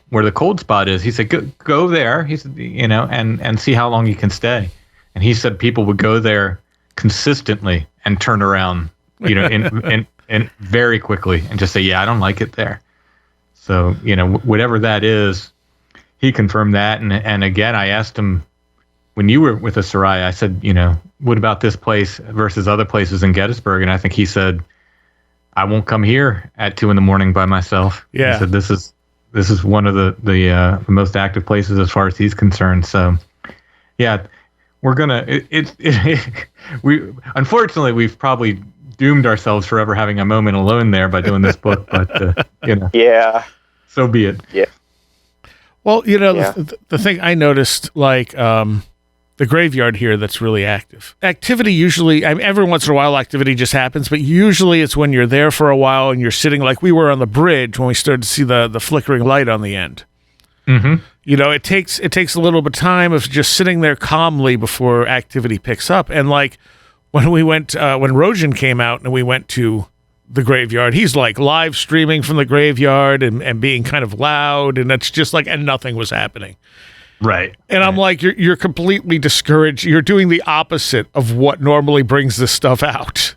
where the cold spot is. He said, go there. He said, and see how long you can stay. And he said people would go there consistently and turn around, in very quickly and just say, yeah, I don't like it there. So, whatever that is, he confirmed that. And again, I asked him, when you were with the Seriah, I said, what about this place versus other places in Gettysburg? And I think he said, I won't come here at 2 a.m. by myself.
Yeah.
He said, this is one of the most active places as far as he's concerned. So, yeah, we're gonna. Unfortunately, we've probably doomed ourselves for ever having a moment alone there by doing this book. But
yeah,
so be it.
Yeah.
Well, the thing I noticed, like. The graveyard here that's really active. Activity usually, every once in a while activity just happens, but usually it's when you're there for a while and you're sitting like we were on the bridge when we started to see the flickering light on the end.
Mm-hmm.
You know, it takes a little bit of time of just sitting there calmly before activity picks up. And like when we went, when Rojan came out and we went to the graveyard, he's like live streaming from the graveyard and being kind of loud, and it's just like, and nothing was happening.
Right.
And I'm like, you're completely discouraged. You're doing the opposite of what normally brings this stuff out.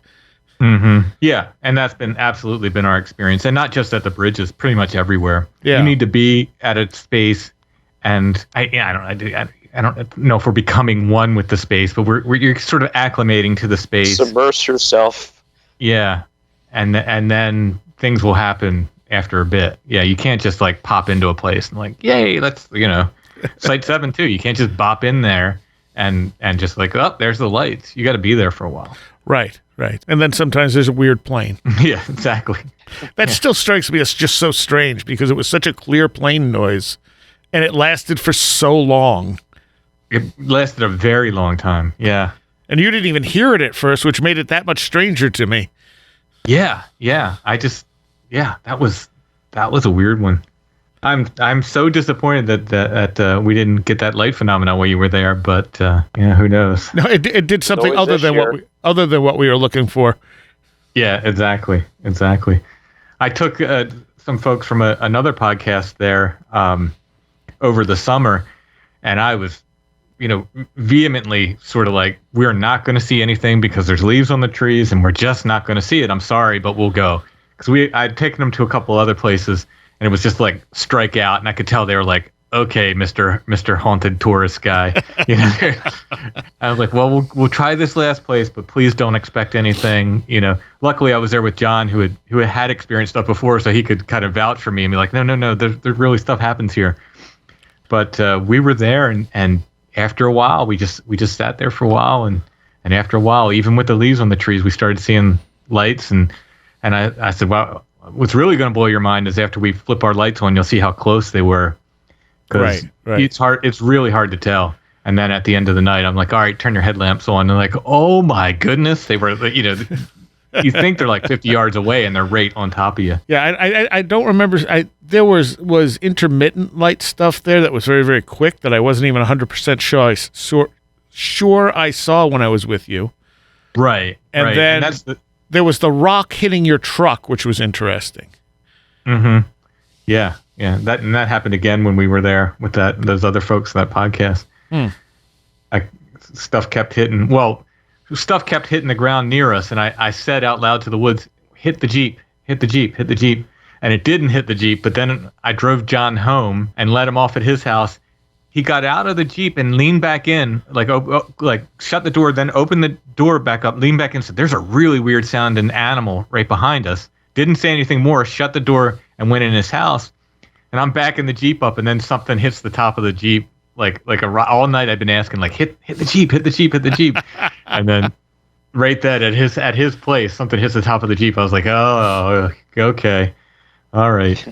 Mm-hmm. Yeah, and that's absolutely been our experience, and not just at the bridges, pretty much everywhere.
Yeah.
You need to be at a space, and I don't know if we're becoming one with the space, but you're sort of acclimating to the space.
Submerge yourself.
Yeah, and then things will happen after a bit. Yeah, you can't just like pop into a place and like, yay, let's Site 7 too. You can't just bop in there and just like, oh, there's the lights. You got to be there for a while.
Right. And then sometimes there's a weird plane.
Yeah, exactly.
That still strikes me as just so strange because it was such a clear plane noise and it lasted for so long.
It lasted a very long time. Yeah.
And you didn't even hear it at first, which made it that much stranger to me.
Yeah. That was a weird one. I'm so disappointed that we didn't get that light phenomenon while you were there, but who knows?
No, it did something other than what we were looking for.
Yeah, exactly. I took some folks from another podcast there over the summer, and I was, vehemently sort of like, we're not going to see anything because there's leaves on the trees, and we're just not going to see it. I'm sorry, but we'll go, because I'd taken them to a couple other places. And it was just like strike out, and I could tell they were like, "Okay, Mr. Haunted Tourist guy." I was like, "Well, we'll try this last place, but please don't expect anything." Luckily I was there with John, who had experienced stuff before, so he could kind of vouch for me and be like, "No, there's really stuff happens here." But we were there, and after a while, we just sat there for a while, and after a while, even with the leaves on the trees, we started seeing lights, and I said, "Wow." What's really going to blow your mind is after we flip our lights on, you'll see how close they were. Right. It's really hard to tell. And then at the end of the night, I'm like, all right, turn your headlamps on. And they're like, oh my goodness. They were, you think they're like 50 yards away and they're right on top of you.
Yeah. I don't remember. There was intermittent light stuff there that was very, very quick that I wasn't even 100% sure I saw when I was with you.
Right.
And then there was the rock hitting your truck, which was interesting.
Mm-hmm. Yeah. That happened again when we were there with those other folks in that podcast. Stuff kept hitting the ground near us, and I said out loud to the woods, hit the Jeep. And it didn't hit the Jeep, but then I drove John home and let him off at his house. He got out of the Jeep and leaned back in, like shut the door, then opened the door back up, leaned back in, said, there's a really weird sounding animal right behind us. Didn't say anything more, shut the door and went in his house. And I'm backing the Jeep up, and then something hits the top of the Jeep, like all night I've been asking, like, hit the Jeep. And then right then at his place, something hits the top of the Jeep. I was like, oh, okay. All right.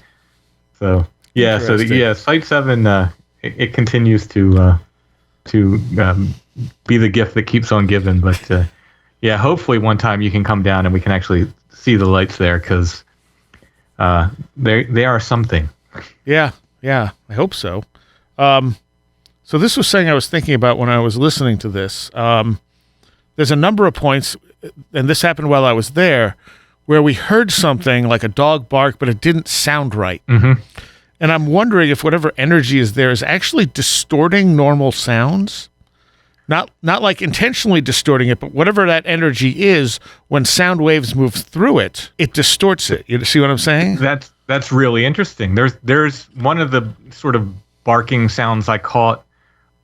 So, yeah. Site 7, it continues to be the gift that keeps on giving. But hopefully one time you can come down and we can actually see the lights there, because they are something.
Yeah, I hope so. So this was something I was thinking about when I was listening to this. There's a number of points, and this happened while I was there, where we heard something like a dog bark, but it didn't sound right.
Mm-hmm.
And I'm wondering if whatever energy is there is actually distorting normal sounds. Not like intentionally distorting it, but whatever that energy is, when sound waves move through it, it distorts it. You see what I'm saying?
That's really interesting. There's one of the sort of barking sounds I caught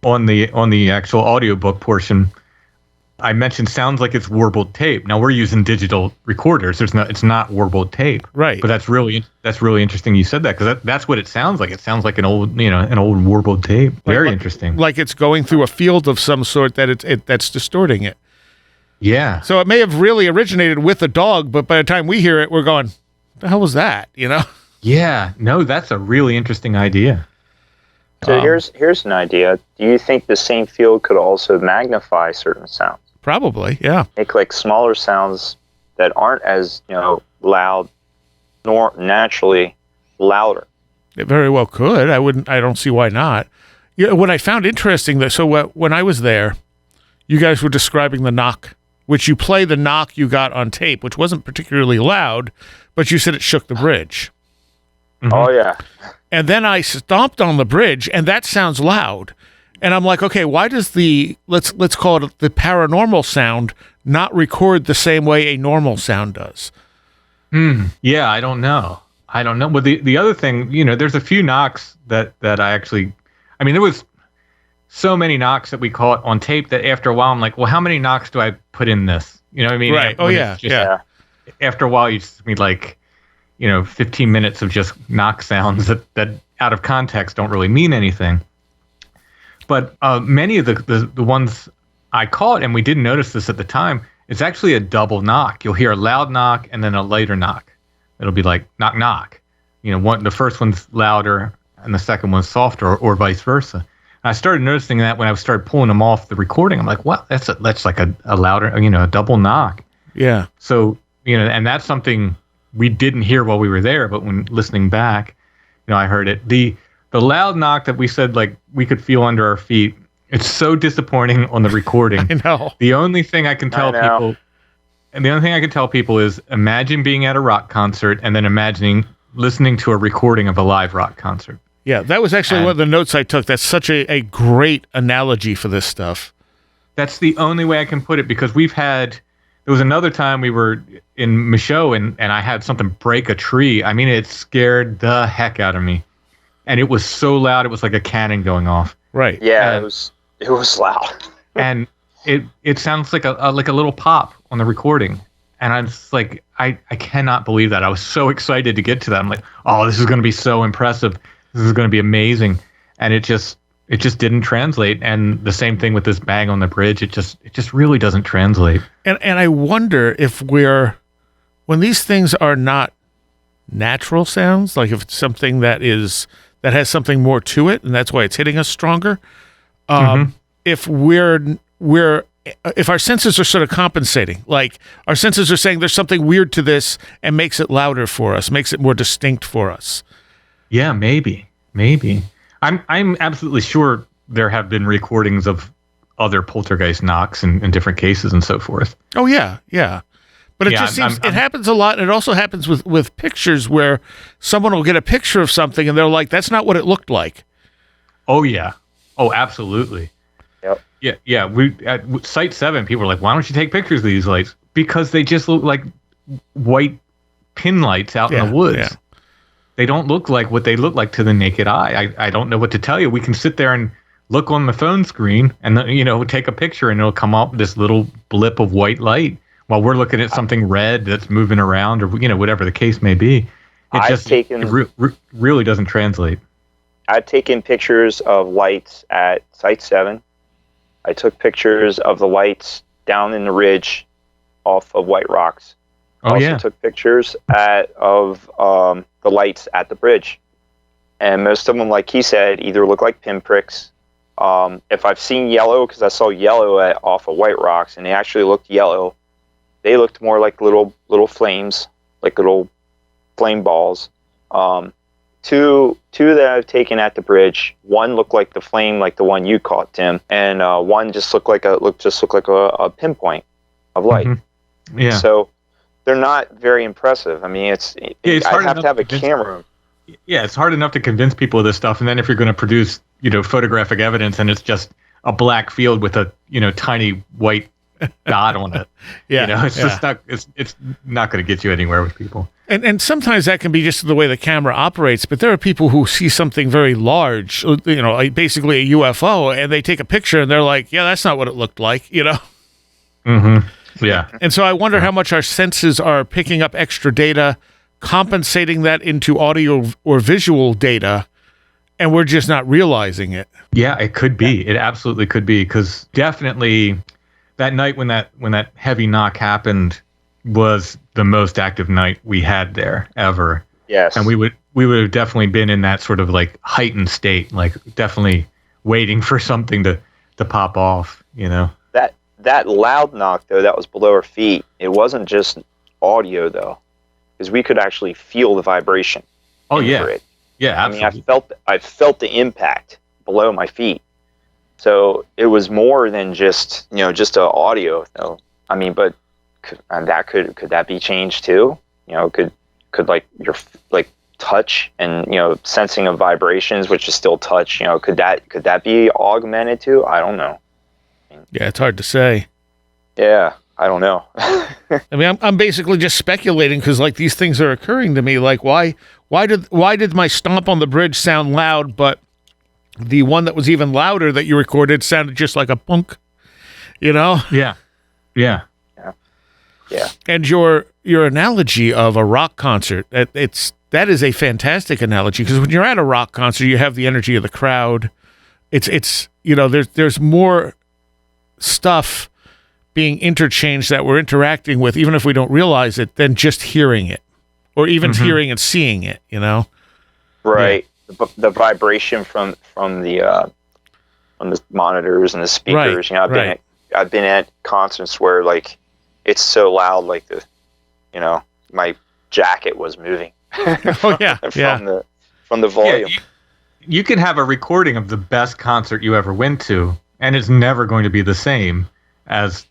on the actual audiobook portion. I mentioned sounds like it's warbled tape. Now we're using digital recorders. It's not warbled tape.
Right.
But that's really interesting you said that, because that's what it sounds like. It sounds like an old warbled tape. Very interesting.
Like it's going through a field of some sort that's distorting it.
Yeah.
So it may have really originated with a dog, but by the time we hear it, we're going, what the hell was that?
Yeah. No, that's a really interesting idea.
So here's an idea. Do you think the same field could also magnify certain sounds?
Probably, yeah.
Make like smaller sounds that aren't as loud, nor naturally louder.
It very well could. I don't see why not. What I found interesting that when I was there, you guys were describing the knock, which you play the knock you got on tape, which wasn't particularly loud, but you said it shook the bridge.
Mm-hmm.
Oh yeah.
And then I stomped on the bridge, and that sounds loud. And I'm like, okay, why does the let's call it the paranormal sound not record the same way a normal sound does?
Yeah, I don't know. But the other thing, there's a few knocks that I actually, there was so many knocks that we caught on tape that after a while I'm like, well, how many knocks do I put in this? You know what I mean?
Right. Oh yeah. Yeah.
After a while, you just need 15 minutes of just knock sounds that out of context don't really mean anything. But many of the ones I caught, and we didn't notice this at the time, it's actually a double knock. You'll hear a loud knock and then a later knock. It'll be like knock knock. The first one's louder and the second one's softer, or vice versa. And I started noticing that when I started pulling them off the recording. I'm like, wow, that's like a louder, a double knock.
Yeah.
So and that's something we didn't hear while we were there, but when listening back, I heard it. The loud knock that we said we could feel under our feet. It's so disappointing on the recording.
I know.
The only thing I can tell people, and the only thing I can tell people is imagine being at a rock concert and then imagining listening to a recording of a live rock concert.
Yeah, that was actually one of the notes I took. That's such a great analogy for this stuff.
That's the only way I can put it, because there was another time we were in Michaud and I had something break a tree. It scared the heck out of me. And it was so loud, it was like a cannon going off.
Right.
Yeah, it was loud.
And it sounds like a little pop on the recording. And I'm just like, I cannot believe that. I was so excited to get to that. I'm like, oh, this is going to be so impressive. This is going to be amazing. And it just didn't translate. And the same thing with this bang on the bridge. It just really doesn't translate.
And I wonder if when these things are not natural sounds, like if it's something that has something more to it, and that's why it's hitting us stronger. If if our senses are sort of compensating, like our senses are saying there's something weird to this and makes it louder for us, makes it more distinct for us.
Yeah, maybe. I'm absolutely sure there have been recordings of other poltergeist knocks in different cases and so forth.
Oh yeah. But it just seems it happens a lot. And it also happens with pictures where someone will get a picture of something and they're like, that's not what it looked like.
Oh yeah. Oh, absolutely.
Yep.
Yeah. We at Site 7, people are like, why don't you take pictures of these lights? Because they just look like white pin lights out in the woods. Yeah. They don't look like what they look like to the naked eye. I don't know what to tell you. We can sit there and look on the phone screen and take a picture and it'll come up this little blip of white light while we're looking at something red that's moving around, or whatever the case may be. It really doesn't translate.
I've taken pictures of lights at Site 7. I took pictures of the lights down in the ridge off of White Rocks. I also took pictures of the lights at the bridge. And most of them, like he said, either look like pinpricks. If I've seen yellow, because I saw yellow off of White Rocks, and they actually looked yellow, they looked more like little flames, like little flame balls. Two that I've taken at the bridge. One looked like the flame, like the one you caught, Tim, and one just looked like a pinpoint of light.
Mm-hmm. Yeah.
So they're not very impressive. It's I have to have a camera.
Yeah, it's hard enough to convince people of this stuff, and then if you're going to produce, photographic evidence, and it's just a black field with a, tiny white dot on it. Just not. It's not going to get you anywhere with people.
And sometimes that can be just the way the camera operates, but there are people who see something very large, like basically a UFO, and they take a picture and they're like, yeah, that's not what it looked like,
Mm-hmm. Yeah.
And so I wonder how much our senses are picking up extra data, compensating that into audio or visual data, and we're just not realizing it.
Yeah, it could be. It absolutely could be, because definitely that night when that heavy knock happened was the most active night we had there ever.
Yes.
And we would have definitely been in that sort of like heightened state, like definitely waiting for something to pop off,
That loud knock, though, that was below our feet, it wasn't just audio, though, because we could actually feel the vibration.
Oh, yeah. Yeah,
I mean,
absolutely.
I felt the impact below my feet. So it was more than just just a audio though. I mean, but could that be changed too? Could like your like touch and sensing of vibrations, which is still touch. Could that be augmented too? I don't know.
Yeah, it's hard to say.
Yeah, I don't know.
I mean, I'm basically just speculating because like these things are occurring to me. Like why did my stomp on the bridge sound loud, but the one that was even louder that you recorded sounded just like a punk,
Yeah. Yeah.
Yeah.
And your analogy of a rock concert, that is a fantastic analogy because when you're at a rock concert, you have the energy of the crowd. It's there's more stuff being interchanged that we're interacting with, even if we don't realize it, than just hearing it, or even hearing and seeing it.
Right. Yeah. The vibration from the monitors and the speakers.
Right.
I've been at concerts where like it's so loud, like my jacket was moving.
Oh yeah,
from the volume.
Yeah, you can have a recording of the best concert you ever went to, and it's never going to be the same as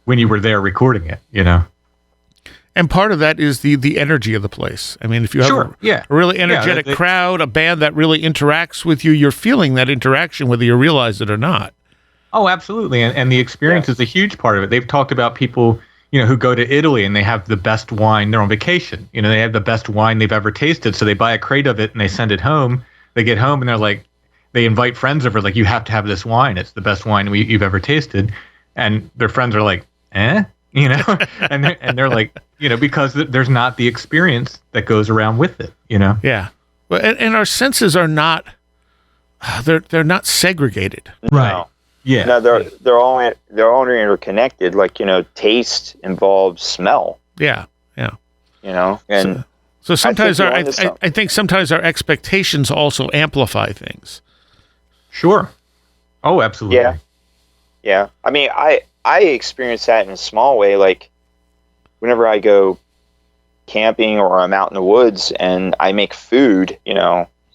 when you were there recording it.
And part of that is the energy of the place. I mean, if you have a really energetic crowd, a band that really interacts with you, you're feeling that interaction whether you realize it or not.
Oh, absolutely. And the experience is a huge part of it. They've talked about people, who go to Italy and they have the best wine. They're on vacation. They have the best wine they've ever tasted. So they buy a crate of it and they send it home. They get home and they're like, they invite friends over, like, you have to have this wine. It's the best wine you've ever tasted. And their friends are like, and they're like, because there's not the experience that goes around with it,
Yeah. Well, and our senses are not, they're not segregated.
Right.
No.
Yeah.
No, they're all interconnected. Like, taste involves smell.
Yeah.
And
so sometimes I think sometimes our expectations also amplify things.
Sure. Oh, absolutely.
Yeah. Yeah. I mean, I experience that in a small way. Like whenever I go camping or I'm out in the woods and I make food,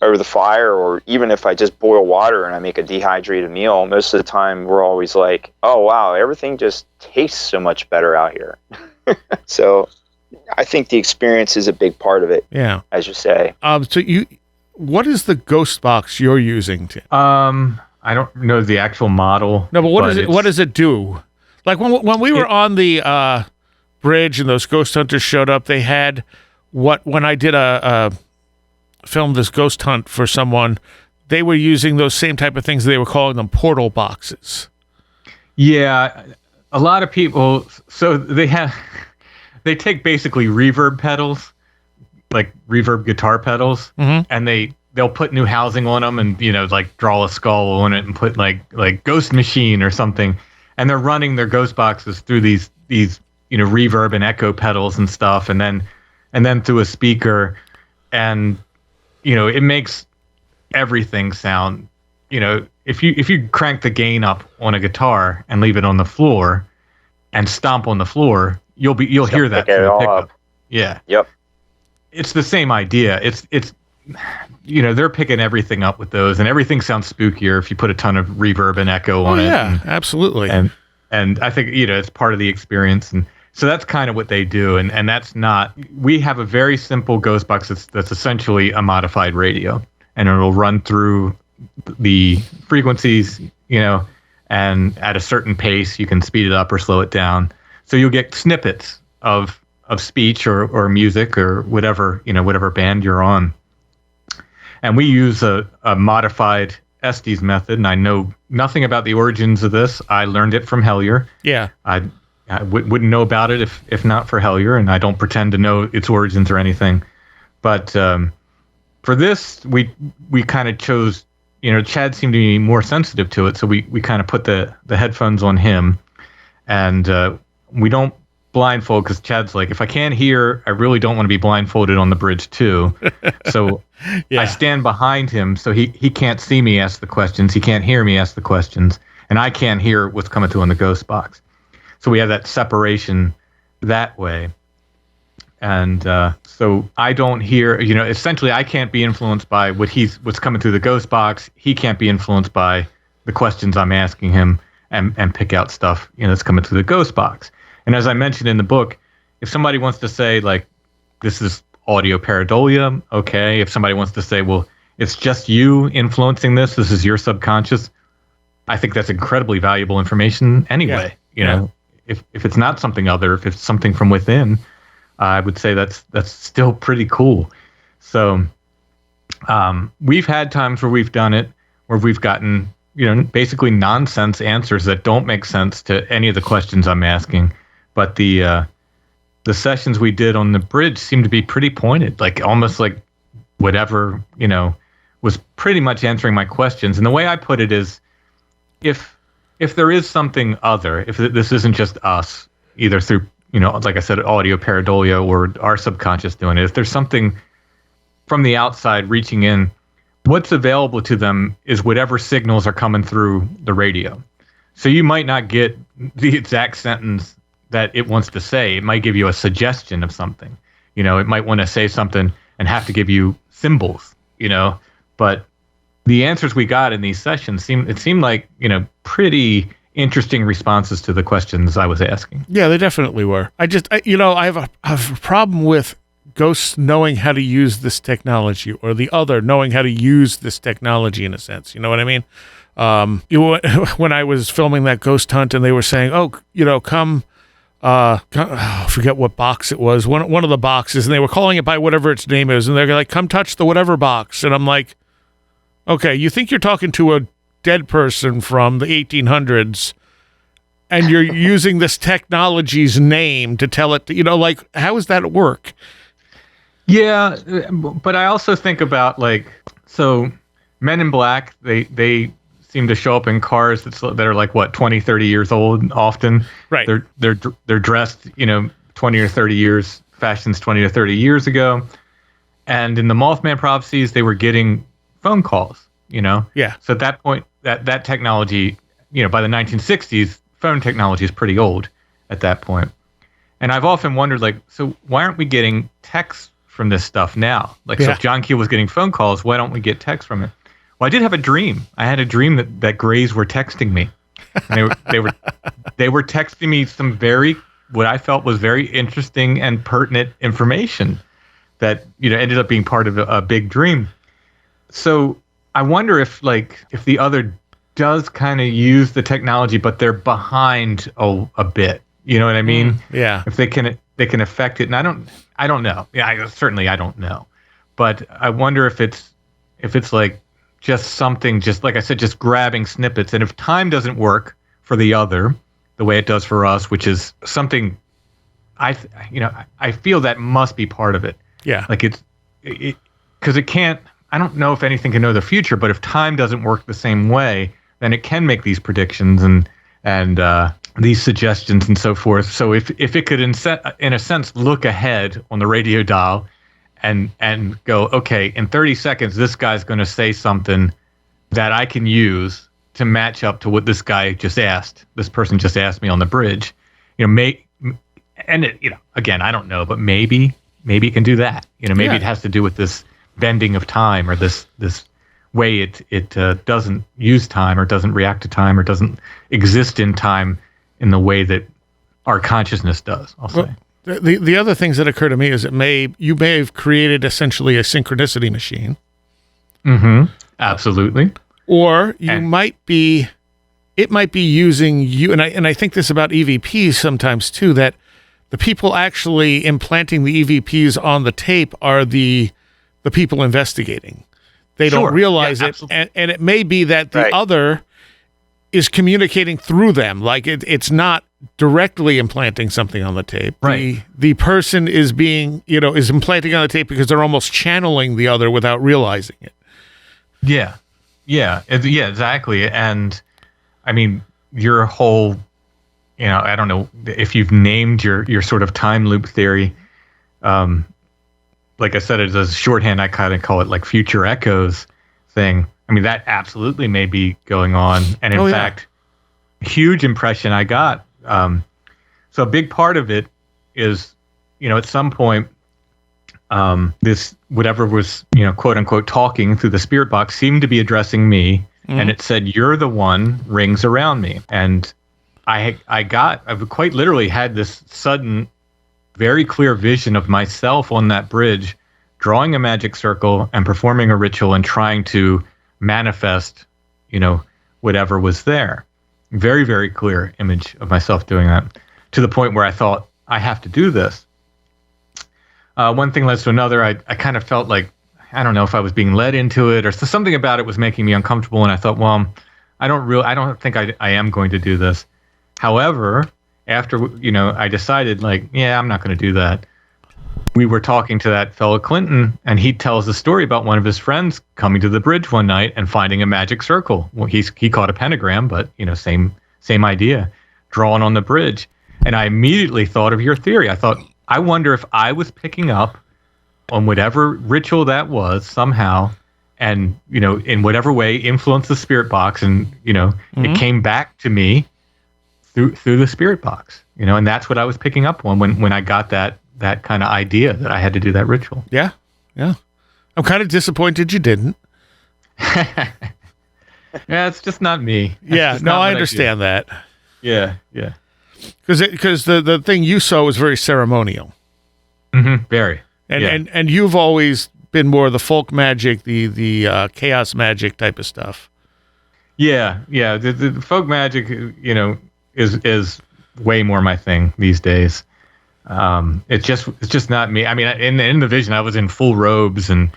over the fire, or even if I just boil water and I make a dehydrated meal, most of the time we're always like, oh wow, everything just tastes so much better out here. So I think the experience is a big part of it.
Yeah.
As you say.
So what is the ghost box you're using, Tim?
I don't know the actual model.
No, but what does it do? Like when we were on the bridge and those ghost hunters showed up, they had when I did filmed this ghost hunt for someone, they were using those same type of things. They were calling them portal boxes.
Yeah, a lot of people. So they take basically reverb pedals, like reverb guitar pedals, and they'll put new housing on them, and like draw a skull on it and put like Ghost Machine or something, and they're running their ghost boxes through these reverb and echo pedals and stuff, and then through a speaker, and it makes everything sound, if you crank the gain up on a guitar and leave it on the floor and stomp on the floor, you'll hear that through the pickup. Yeah.
Yep.
It's the same idea. It's they're picking everything up with those, and everything sounds spookier if you put a ton of reverb and echo on it.
Yeah, absolutely.
And I think it's part of the experience, and so that's kind of what they do, and that's not. We have a very simple ghost box that's essentially a modified radio, and it'll run through the frequencies, and at a certain pace you can speed it up or slow it down. So you'll get snippets of speech or music or whatever band you're on. And we use a modified Estes method, and I know nothing about the origins of this. I learned it from Hellier.
Yeah.
I wouldn't know about it if not for Hellier, and I don't pretend to know its origins or anything. But for this, we kind of chose, Chad seemed to be more sensitive to it, so we kind of put the headphones on him, and we don't blindfold, because Chad's like, if I can't hear, I really don't want to be blindfolded on the bridge too. So I stand behind him, so he can't see me ask the questions, he can't hear me ask the questions, and I can't hear what's coming through on the ghost box. So we have that separation that way. And so I don't hear, essentially I can't be influenced by what's coming through the ghost box. He can't be influenced by the questions I'm asking him and pick out stuff, that's coming through the ghost box. And as I mentioned in the book, if somebody wants to say, like, this is audio pareidolia, okay. If somebody wants to say, well, it's just you influencing this is your subconscious, I think that's incredibly valuable information anyway. If it's not something other, if it's something from within, I would say that's still pretty cool. So we've had times where we've done it, where we've gotten, basically nonsense answers that don't make sense to any of the questions I'm asking. But the sessions we did on the bridge seemed to be pretty pointed, like almost like whatever, was pretty much answering my questions. And the way I put it is, if there is something other, if this isn't just us, either through, like I said, audio pareidolia or our subconscious doing it, if there's something from the outside reaching in, what's available to them is whatever signals are coming through the radio. So you might not get the exact sentence that it wants to say. It might give you a suggestion of something. It might want to say something and have to give you symbols, but the answers we got in these sessions seemed like, pretty interesting responses to the questions I was asking.
Yeah, they definitely were. I have a problem with ghosts knowing how to use this technology, or the other knowing how to use this technology in a sense. You know what I mean? When I was filming that ghost hunt and they were saying, come, I forget what box it was, one of the boxes, and they were calling it by whatever its name is, and they're like, come touch the whatever box. And I'm like, okay, you think you're talking to a dead person from the 1800s, and you're using this technology's name to tell it, how does that work?
Yeah, but I also think about, so Men in Black, they seem to show up in cars that are like, what, 20, 30 years old often.
Right.
They're dressed, 20 or 30 years, fashions 20 or 30 years ago. And in the Mothman prophecies, they were getting phone calls, Yeah. So at that point, that technology, by the 1960s, phone technology is pretty old at that point. And I've often wondered, so why aren't we getting texts from this stuff now? So if John Keel was getting phone calls, why don't we get texts from it? Well, I did have a dream. I had a dream that Greys were texting me. And they were texting me some what I felt was very interesting and pertinent information that, ended up being part of a big dream. So I wonder if the other does kind of use the technology, but they're behind a bit. You know what I mean?
Yeah.
If they can affect it, and I don't know. Yeah, I don't know. But I wonder if it's just something, just like I said, just grabbing snippets. And if time doesn't work for the other the way it does for us, which is something I feel that must be part of it.
Yeah.
Because it can't. I don't know if anything can know the future, but if time doesn't work the same way, then it can make these predictions and these suggestions and so forth. So if it could, in a sense, look ahead on the radio dial and go, okay, in 30 seconds, this guy's going to say something that I can use to match up to what this guy just asked. This person just asked me on the bridge. Again, I don't know, but maybe it can do that. Maybe it has to do with this bending of time, or this way it doesn't use time, or doesn't react to time, or doesn't exist in time in the way that our consciousness does, I'll say.
The other things that occur to me is you may have created essentially a synchronicity machine.
Mm-hmm. Absolutely.
Or it might be using you, and I think this about EVPs sometimes too, that the people actually implanting the EVPs on the tape are the people investigating. They don't realize it, and it may be that the other is communicating through them. It's not directly implanting something on the tape.
Right.
The person is being, is implanting on the tape because they're almost channeling the other without realizing it.
Yeah. Yeah, exactly. And I mean, your whole, I don't know if you've named your sort of time loop theory. Like I said, as a shorthand, I kind of call it like future echoes thing. I mean, that absolutely may be going on. And in fact, huge impression I got. So a big part of it is at some point, this whatever was, quote unquote, talking through the spirit box seemed to be addressing me, and it said, "You're the one, rings around me." And I quite literally had this sudden, very clear vision of myself on that bridge, drawing a magic circle and performing a ritual and trying to manifest, whatever was there. Very, very clear image of myself doing that, to the point where I thought, I have to do this. One thing led to another. I kind of felt like, I don't know if I was being led into it or something about it was making me uncomfortable. And I thought, well, I don't think I am going to do this. However, after, I decided I'm not going to do that. We were talking to that fellow Clinton, and he tells a story about one of his friends coming to the bridge one night and finding a magic circle. Well, he caught a pentagram, but same idea, drawn on the bridge. And I immediately thought of your theory. I thought, I wonder if I was picking up on whatever ritual that was somehow, and in whatever way influenced the spirit box, and it came back to me through the spirit box. And that's what I was picking up on when I got that kind of idea that I had to do that ritual.
Yeah. I'm kind of disappointed you didn't.
Yeah, it's just not me.
I understand that.
Yeah.
Because the thing you saw was very ceremonial.
Mm-hmm. Very.
And you've always been more the folk magic, the chaos magic type of stuff. Yeah.
The folk magic, is way more my thing these days. It's just not me. I mean, in the vision, I was in full robes and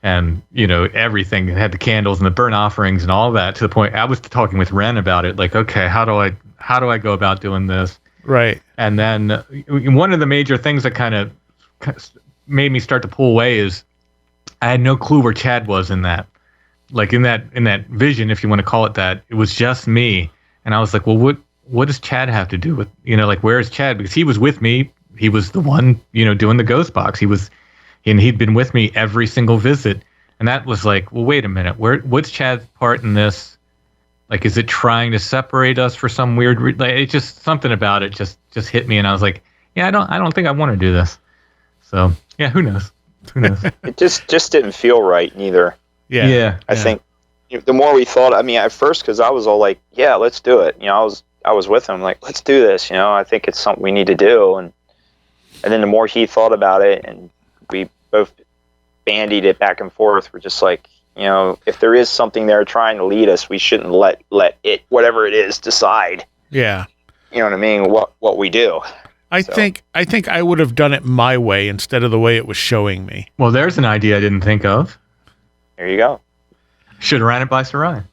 everything. It had the candles and the burnt offerings and all that, to the point I was talking with Ren about it. Like, okay, how do I go about doing this? Right. And then one of the major things that kind of made me start to pull away is I had no clue where Chad was in that. Like in that vision, if you want to call it that, it was just me. And I was like, well, what does Chad have to do with, where is Chad? Because he was with me. He was the one, doing the ghost box. He'd been with me every single visit. And that was like, well, wait a minute. What's Chad's part in this? Like, is it trying to separate us for some weird it's just something about it just hit me. And I was like, yeah, I don't think I want to do this. So yeah, who knows?
It just didn't feel right neither.
Yeah.
I think the more we thought, I mean, at first, because I was all like, yeah, let's do it. I was with him like, let's do this. I think it's something we need to do. And then the more he thought about it, and we both bandied it back and forth, we're just like, if there is something there trying to lead us, we shouldn't let it, whatever it is, decide.
Yeah.
You know what I mean? What we do.
I think I would have done it my way instead of the way it was showing me.
Well, there's an idea I didn't think of.
There you go.
Should have ran it by Seriah.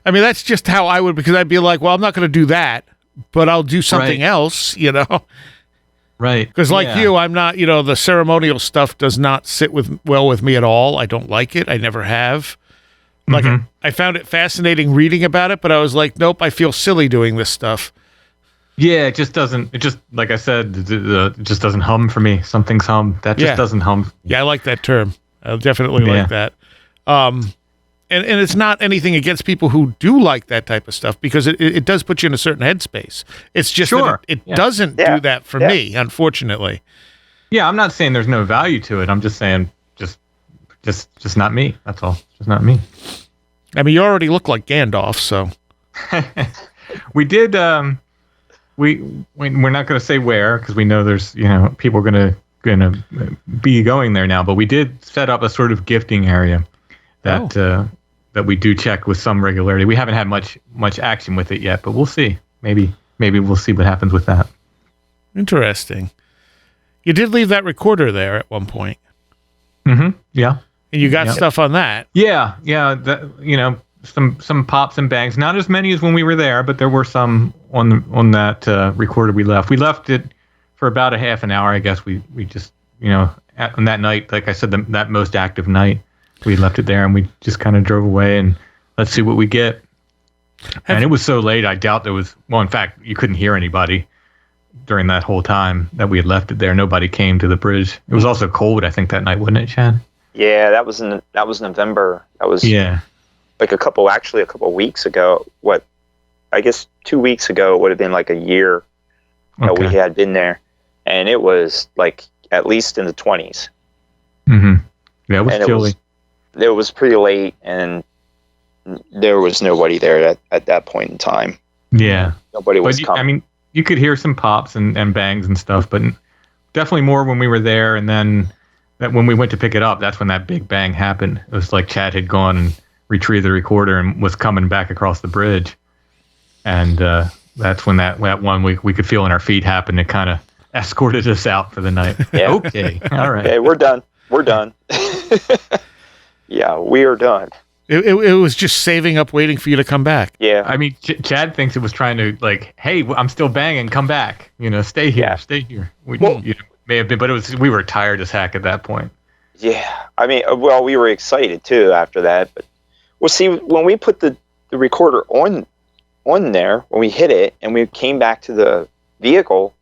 I mean, that's just how I would, because I'd be like, well, I'm not going to do that, but I'll do something else,
Right.
Because you, I'm not, the ceremonial stuff does not sit well with me at all. I don't like it. I never have. Like, I found it fascinating reading about it, but I was like, nope, I feel silly doing this stuff.
Yeah, it just, like I said, it just doesn't hum for me. Something's hum. That just doesn't hum.
Yeah, I like that term. I definitely like that. And it's not anything against people who do like that type of stuff, because it does put you in a certain headspace. It's just that it doesn't do that for me, unfortunately.
Yeah, I'm not saying there's no value to it. I'm just saying just not me. That's all. Just not me.
I mean, you already look like Gandalf, so.
We did, we're not going to say where, because we know there's, people are going to be going there now, but we did set up a sort of gifting area that we do check with some regularity. We haven't had much action with it yet, but we'll see. Maybe we'll see what happens with that.
Interesting. You did leave that recorder there at one point.
Mm-hmm. Yeah.
And you got stuff on that.
Yeah. That, some pops and bangs. Not as many as when we were there, but there were some on that recorder we left. We left it for about a half an hour, I guess. We just, on that night, like I said, that most active night, we left it there, and we just kind of drove away, and let's see what we get. And it was so late, I doubt there was, well, in fact, you couldn't hear anybody during that whole time that we had left it there. Nobody came to the bridge. It was also cold, I think, that night, wasn't it, Chad?
Yeah, that was November. That was like a couple weeks ago. I guess 2 weeks ago would have been like a year that we had been there, and it was like at least in the 20s.
Mm-hmm. Yeah, it was chilly.
It was pretty late, and there was nobody there at that point in time.
Yeah.
Nobody was coming.
I mean, you could hear some pops and bangs and stuff, but definitely more when we were there. And then when we went to pick it up, that's when that big bang happened. It was like Chad had gone and retrieved the recorder and was coming back across the bridge. And that's when that one we could feel in our feet happen. It kind of escorted us out for the night.
Yeah.
Okay. All right.
Okay, we're done. Yeah, we are done.
It was just saving up, waiting for you to come back.
Yeah.
I mean, Chad thinks it was trying to like, hey, I'm still banging, come back. Stay here, stay here. We may have been, but we were tired as heck at that point.
Yeah. I mean, well, we were excited too after that. But well, see, when we put the recorder on there, when we hit it, and we came back to the vehicle,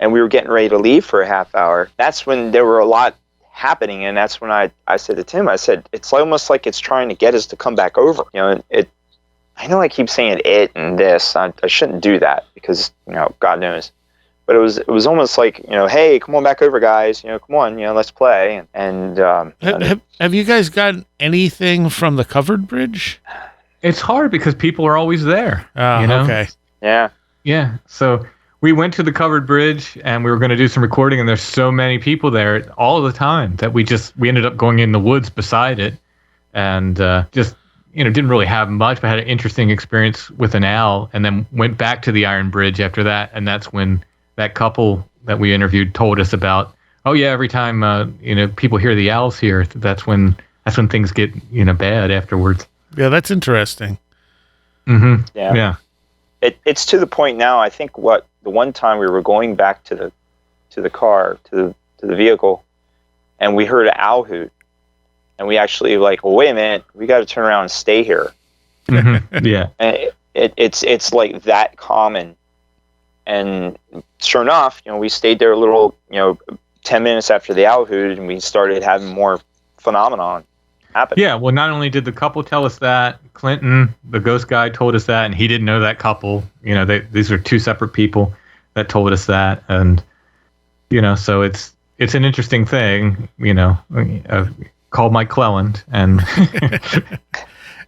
and we were getting ready to leave for a half hour, that's when there were a lot happening, and that's when I said to Tim, I said, it's almost like it's trying to get us to come back over. I know I keep saying it and this. I shouldn't do that because God knows, but it was almost like hey, come on back over, guys. Come on, let's play. And
have you guys gotten anything from the covered bridge?
It's hard because people are always there.
Oh, okay.
Yeah. So we went to the covered bridge and we were going to do some recording, and there's so many people there all the time that we ended up going in the woods beside it, and didn't really have much, but had an interesting experience with an owl, and then went back to the Iron Bridge after that. And that's when that couple that we interviewed told us about, oh yeah, every time people hear the owls here, that's when things get bad afterwards.
Yeah, that's interesting.
Mm-hmm. Yeah.
It's to the point now. I think the one time we were going back to the car, to the vehicle, and we heard an owl hoot, and we actually well, wait a minute, we got to turn around and stay here.
Mm-hmm. Yeah.
And it's like that common, and sure enough, we stayed there a little, 10 minutes after the owl hooted, and we started having more phenomenon happen.
Yeah, well, not only did the couple tell us that, Clinton, the ghost guy, told us that, and he didn't know that couple. These are two separate people that told us that, and so it's an interesting thing. Called Mike Cleland, and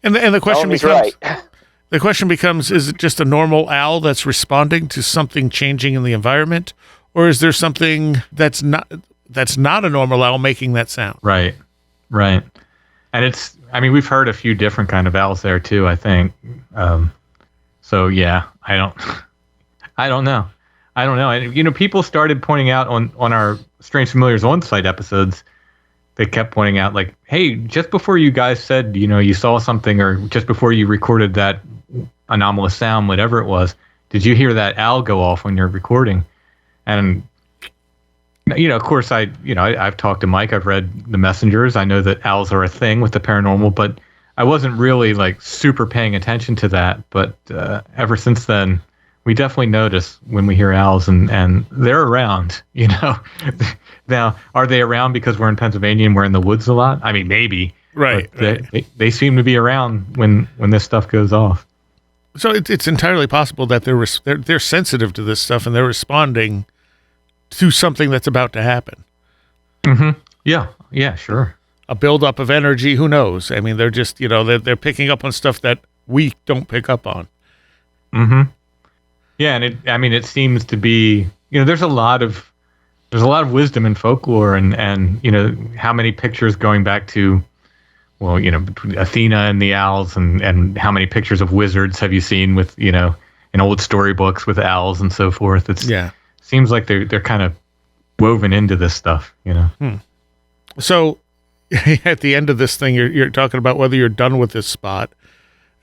and the question becomes,
right.
The question becomes: is it just a normal owl that's responding to something changing in the environment, or is there something that's not a normal owl making that sound?
Right. And we've heard a few different kind of owls there too, I think. So yeah, I don't know. And, people started pointing out on our Strange Familiars on-site episodes, they kept pointing out like, hey, just before you guys said, you saw something, or just before you recorded that anomalous sound, whatever it was, did you hear that owl go off when you're recording? And of course, I've talked to Mike. I've read the messengers. I know that owls are a thing with the paranormal, but I wasn't really super paying attention to that. But ever since then, we definitely notice when we hear owls, and they're around. Now, are they around because we're in Pennsylvania and we're in the woods a lot? I mean, maybe.
Right.
They seem to be around when this stuff goes off.
So it's entirely possible that they're sensitive to this stuff and they're responding to something that's about to happen.
Mm-hmm. Yeah, sure.
A buildup of energy, who knows? I mean, they're just, they're picking up on stuff that we don't pick up on.
Mm-hmm. Yeah, and it seems to be, there's a lot of wisdom in folklore, and how many pictures going back to, between Athena and the owls, and how many pictures of wizards have you seen with, in old storybooks with owls and so forth. Seems like they're kind of woven into this stuff,
So at the end of this thing, you're talking about whether you're done with this spot.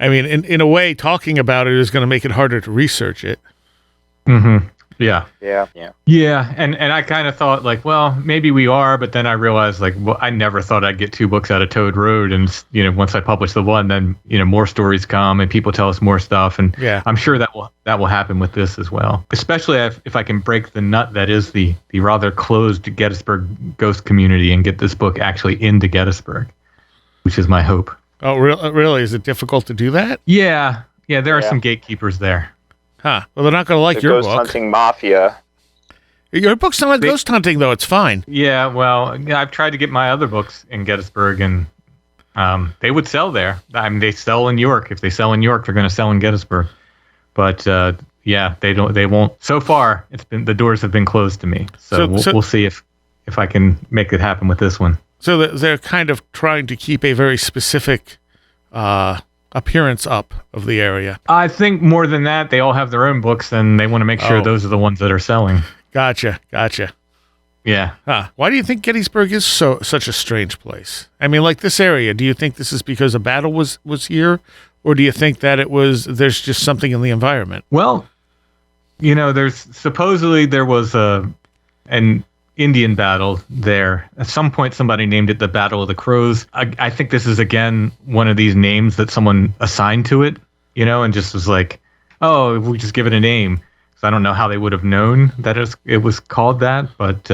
I mean, in a way, talking about it is going to make it harder to research it.
Mm-hmm. Yeah.
Yeah.
And I kind of thought well, maybe we are, but then I realized I never thought I'd get 2 books out of Toad Road. And, once I publish the one, then, more stories come and people tell us more stuff. And
yeah.
I'm sure that will happen with this as well, especially if I can break the nut that is the rather closed Gettysburg ghost community and get this book actually into Gettysburg, which is my hope.
Oh, really? Is it difficult to do that?
Yeah. There are some gatekeepers there.
Huh. Well, they're not going to like
the
your
ghost
book.
hunting mafia.
Your book's not like ghost hunting, though. It's fine.
Yeah, well, yeah, I've tried to get my other books in Gettysburg, and they would sell there. I mean, they sell in York. If they sell in York, they're going to sell in Gettysburg. But yeah, they don't. They won't. So far, the doors have been closed to me. So we'll see if I can make it happen with this one.
So they're kind of trying to keep a very specific appearance up of the area.
I think more than that, they all have their own books, and they want to make sure those are the ones that are selling.
Gotcha.
Yeah.
Huh. Why do you think Gettysburg is such a strange place? I mean, like this area, do you think this is because a battle was here? Or do you think that there's just something in the environment?
Well, supposedly there was an Indian battle there. At some point, somebody named it the Battle of the Crows. I think this is, again, one of these names that someone assigned to it, and just was like, oh, we just give it a name. So I don't know how they would have known that it was called that. But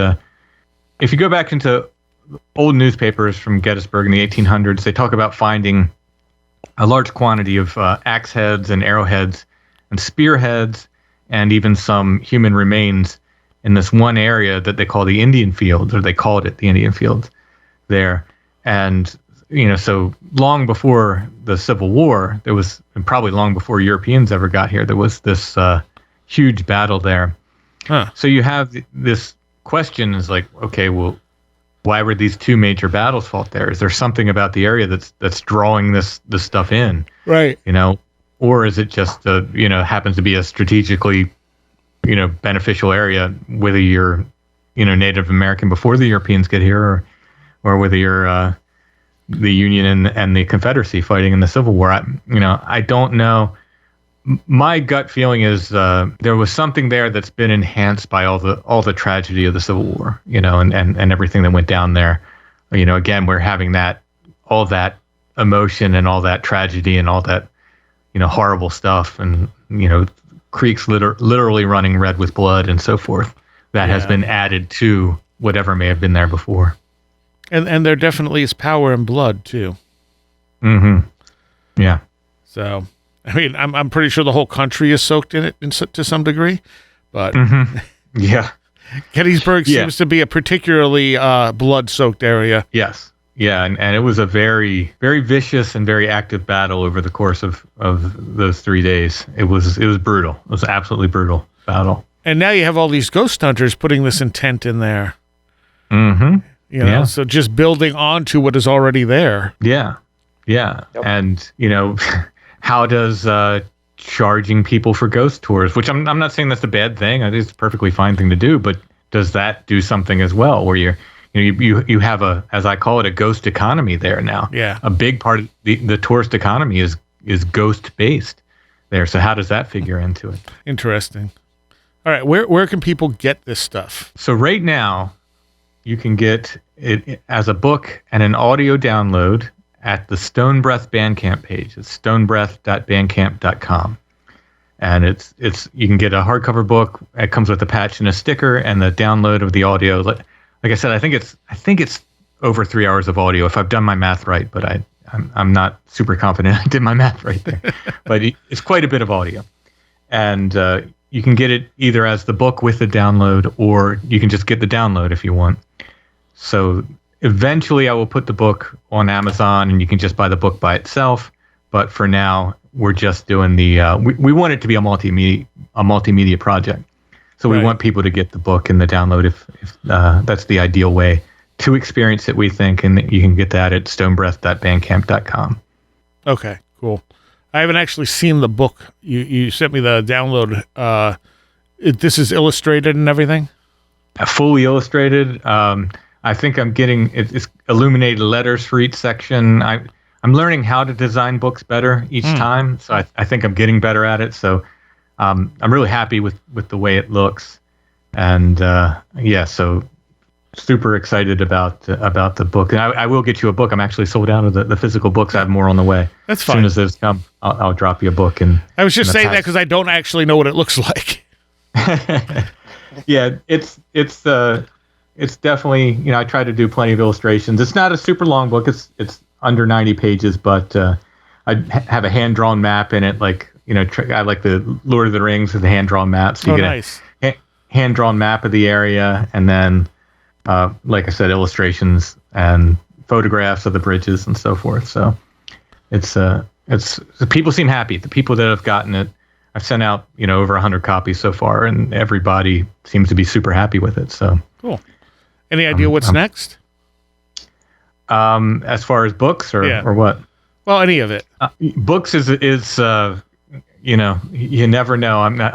if you go back into old newspapers from Gettysburg in the 1800s, they talk about finding a large quantity of axe heads and arrowheads and spearheads and even some human remains in this one area that they call the Indian Fields, or they called it the Indian Fields there. And, so long before the Civil War, and probably long before Europeans ever got here, there was this huge battle there.
Huh.
So you have this question is like, okay, well, why were these two major battles fought there? Is there something about the area that's drawing this stuff in?
Right.
Or is it just happens to be a strategically, beneficial area, whether you're, Native American before the Europeans get here, or whether you're the Union and the Confederacy fighting in the Civil War. I don't know. My gut feeling is there was something there that's been enhanced by all the tragedy of the Civil War, and everything that went down there. Again, we're having all that emotion and all that tragedy and all that, horrible stuff, and creeks literally running red with blood and so forth. That has been added to whatever may have been there before.
And there definitely is power in blood too.
Mm-hmm. Yeah.
So. I mean, I'm pretty sure the whole country is soaked in it to some degree, but
yeah,
Gettysburg seems to be a particularly blood-soaked area.
Yes, yeah, and it was a very, very vicious and very active battle over the course of those 3 days. It was brutal. It was an absolutely brutal battle.
And now you have all these ghost hunters putting this intent in there.
Mm-hmm.
So just building onto what is already there.
Yeah, yep. And how does charging people for ghost tours, which I'm not saying that's a bad thing. I think it's a perfectly fine thing to do, but does that do something as well where you have as I call it, a ghost economy there now?
Yeah.
A big part of the tourist economy is ghost based there. So how does that figure into it?
Interesting. All right. Where can people get this stuff?
So right now you can get it as a book and an audio download at the Stone Breath Bandcamp page. It's stonebreath.bandcamp.com. And it's you can get a hardcover book. It comes with a patch and a sticker, and the download of the audio. Like I said, I think it's over 3 hours of audio if I've done my math right, but I'm not super confident I did my math right there. But it's quite a bit of audio. And you can get it either as the book with the download, or you can just get the download if you want. So eventually, I will put the book on Amazon, and you can just buy the book by itself. But for now, we're just doing the. We want it to be a multimedia project, so we want people to get the book and the download if that's the ideal way to experience it. We think, and you can get that at stonebreath.bandcamp.com.
Okay, cool. I haven't actually seen the book. You sent me the download. This is illustrated and everything.
Fully illustrated. I think I'm getting it's illuminated letters for each section. I'm learning how to design books better each time, so I think I'm getting better at it. So I'm really happy with the way it looks, and so super excited about the book. And I will get you a book. I'm actually sold out of the physical books. I have more on the way.
That's fine.
As soon as those come, I'll drop you a book. And
I was just saying that because I don't actually know what it looks like.
Yeah, it's definitely, I try to do plenty of illustrations. It's not a super long book. It's under 90 pages, but I have a hand-drawn map in it, like I like the Lord of the Rings with the hand-drawn maps. So you get
nice.
a hand-drawn map of the area, and then, like I said, illustrations and photographs of the bridges and so forth. So it's people seem happy. The people that have gotten it, I've sent out, over 100 copies so far, and everybody seems to be super happy with it. So
cool. Any idea what's next?
As far as books or what?
Well, any of it.
Books is you never know.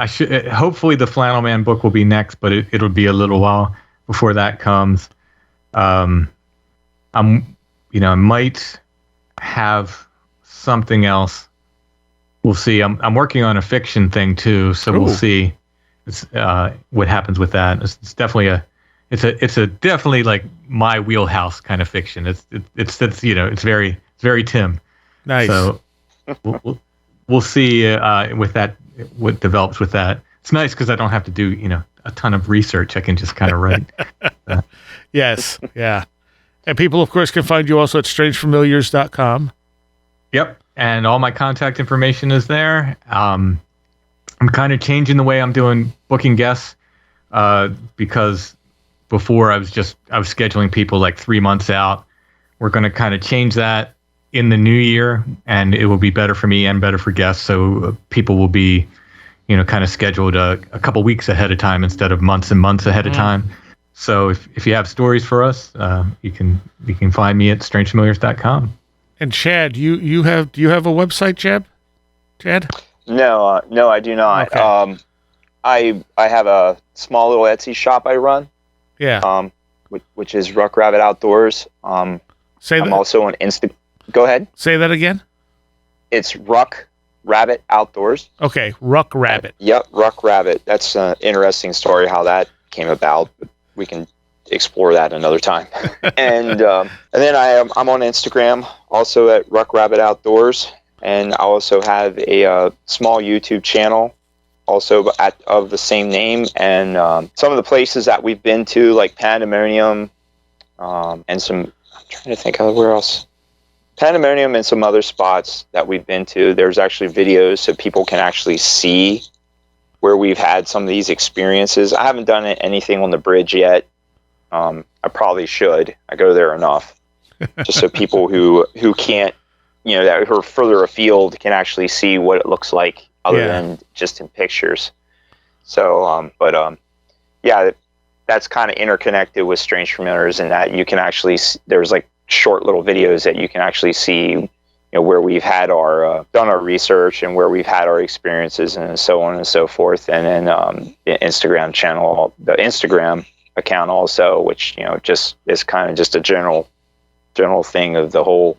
Hopefully the Flannel Man book will be next, but it'll be a little while before that comes. I might have something else. We'll see. I'm working on a fiction thing too, so We'll see. What happens with that. It's definitely it's definitely like my wheelhouse kind of fiction. It's very Tim.
Nice.
So we'll see with that what develops with that. It's nice because I don't have to do a ton of research. I can just kind of write.
Yes. Yeah. And people, of course, can find you also at strangefamiliars.com.
Yep. And all my contact information is there. I'm kind of changing the way I'm doing booking guests because before I was scheduling people like 3 months out. We're going to kind of change that in the new year, and it will be better for me and better for guests. So people will be, kind of scheduled a couple weeks ahead of time instead of months and months ahead of time. So if you have stories for us, you can find me at strangefamiliars.com.
And Chad, do you have a website, Chad?
No, I do not.
Okay.
I have a small little Etsy shop I run.
Yeah.
Which is Ruck Rabbit Outdoors. I'm also on Insta. Go ahead.
Say that again.
It's Ruck Rabbit Outdoors.
Okay, Ruck Rabbit.
Yep, Ruck Rabbit. That's an interesting story how that came about. But we can explore that another time. and then I'm on Instagram also at Ruck Rabbit Outdoors, and I also have a small YouTube channel also of the same name. And some of the places that we've been to, like Pandemonium, and some, I'm trying to think of where else. Pandemonium and some other spots that we've been to, there's actually videos so people can actually see where we've had some of these experiences. I haven't done anything on the bridge yet. I probably should. I go there enough. Just so people who can't, that are further afield can actually see what it looks like other than just in pictures. So, that's kind of interconnected with Strange Familiars in that you can actually, there's like short little videos that you can actually see, where we've had our done our research and where we've had our experiences and so on and so forth. And then the Instagram channel, the Instagram account also, which just is kind of just a general thing of the whole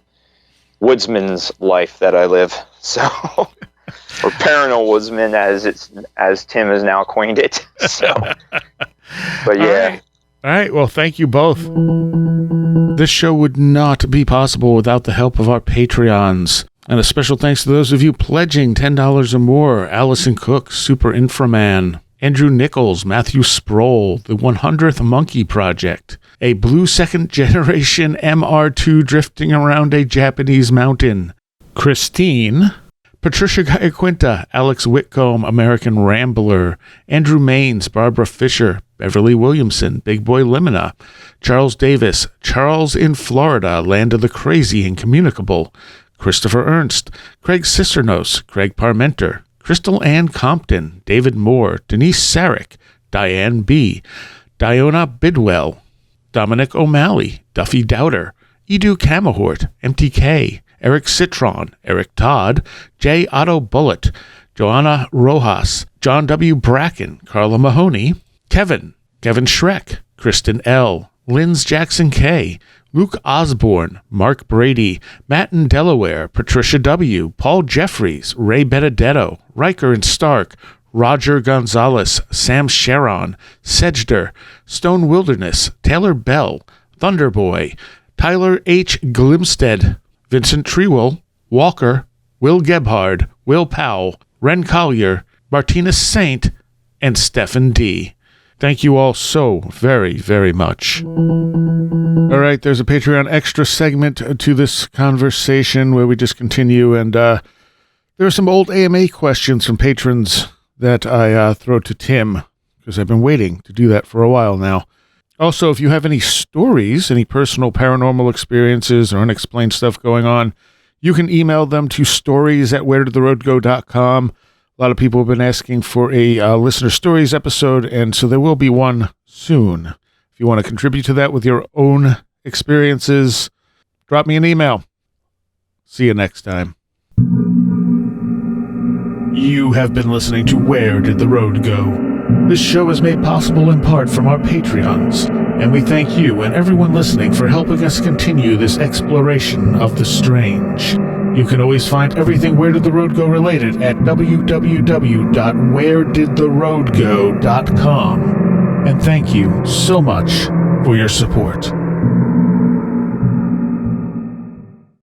woodsman's life that I live. So, or paranormal woodsman as Tim has now coined it. So, but yeah.
All right. Well, thank you both. This show would not be possible without the help of our Patreons. And a special thanks to those of you pledging $10 or more: Allison Cook, Super Inframan, Andrew Nichols, Matthew Sproul, the 100th Monkey Project, a blue second generation MR2 drifting around a Japanese mountain, Christine, Patricia Gayaquinta, Alex Whitcomb, American Rambler, Andrew Maines, Barbara Fisher, Beverly Williamson, Big Boy Limina, Charles Davis, Charles in Florida, Land of the Crazy and Communicable, Christopher Ernst, Craig Cisternos, Craig Parmenter, Crystal Ann Compton, David Moore, Denise Sarek, Diane B., Diona Bidwell, Dominic O'Malley, Duffy Dowder, Edu Camahort, MTK, Eric Citron, Eric Todd, J. Otto Bullitt, Joanna Rojas, John W. Bracken, Carla Mahoney, Kevin Schreck, Kristen L., Linz Jackson K., Luke Osborne, Mark Brady, Matt in Delaware, Patricia W., Paul Jeffries, Ray Benedetto, Riker and Stark, Roger Gonzalez, Sam Sharon, Sedgder, Stone Wilderness, Taylor Bell, Thunderboy, Tyler H. Glimstead, Vincent Trewell, Walker, Will Gebhard, Will Powell, Ren Collier, Martina Saint, and Stephen D. Thank you all so very, very much. All right, there's a Patreon extra segment to this conversation where we just continue and There are some old AMA questions from patrons that I throw to Tim, because I've been waiting to do that for a while now. Also, if you have any stories, any personal paranormal experiences or unexplained stuff going on, you can email them to stories@wheredidtheroadgo.com. A lot of people have been asking for a listener stories episode, and so there will be one soon. If you want to contribute to that with your own experiences, drop me an email. See you next time. You have been listening to Where Did the Road Go? This show is made possible in part from our Patreons, and we thank you and everyone listening for helping us continue this exploration of the strange. You can always find everything Where Did the Road Go related at www.wheredidtheroadgo.com. And thank you so much for your support.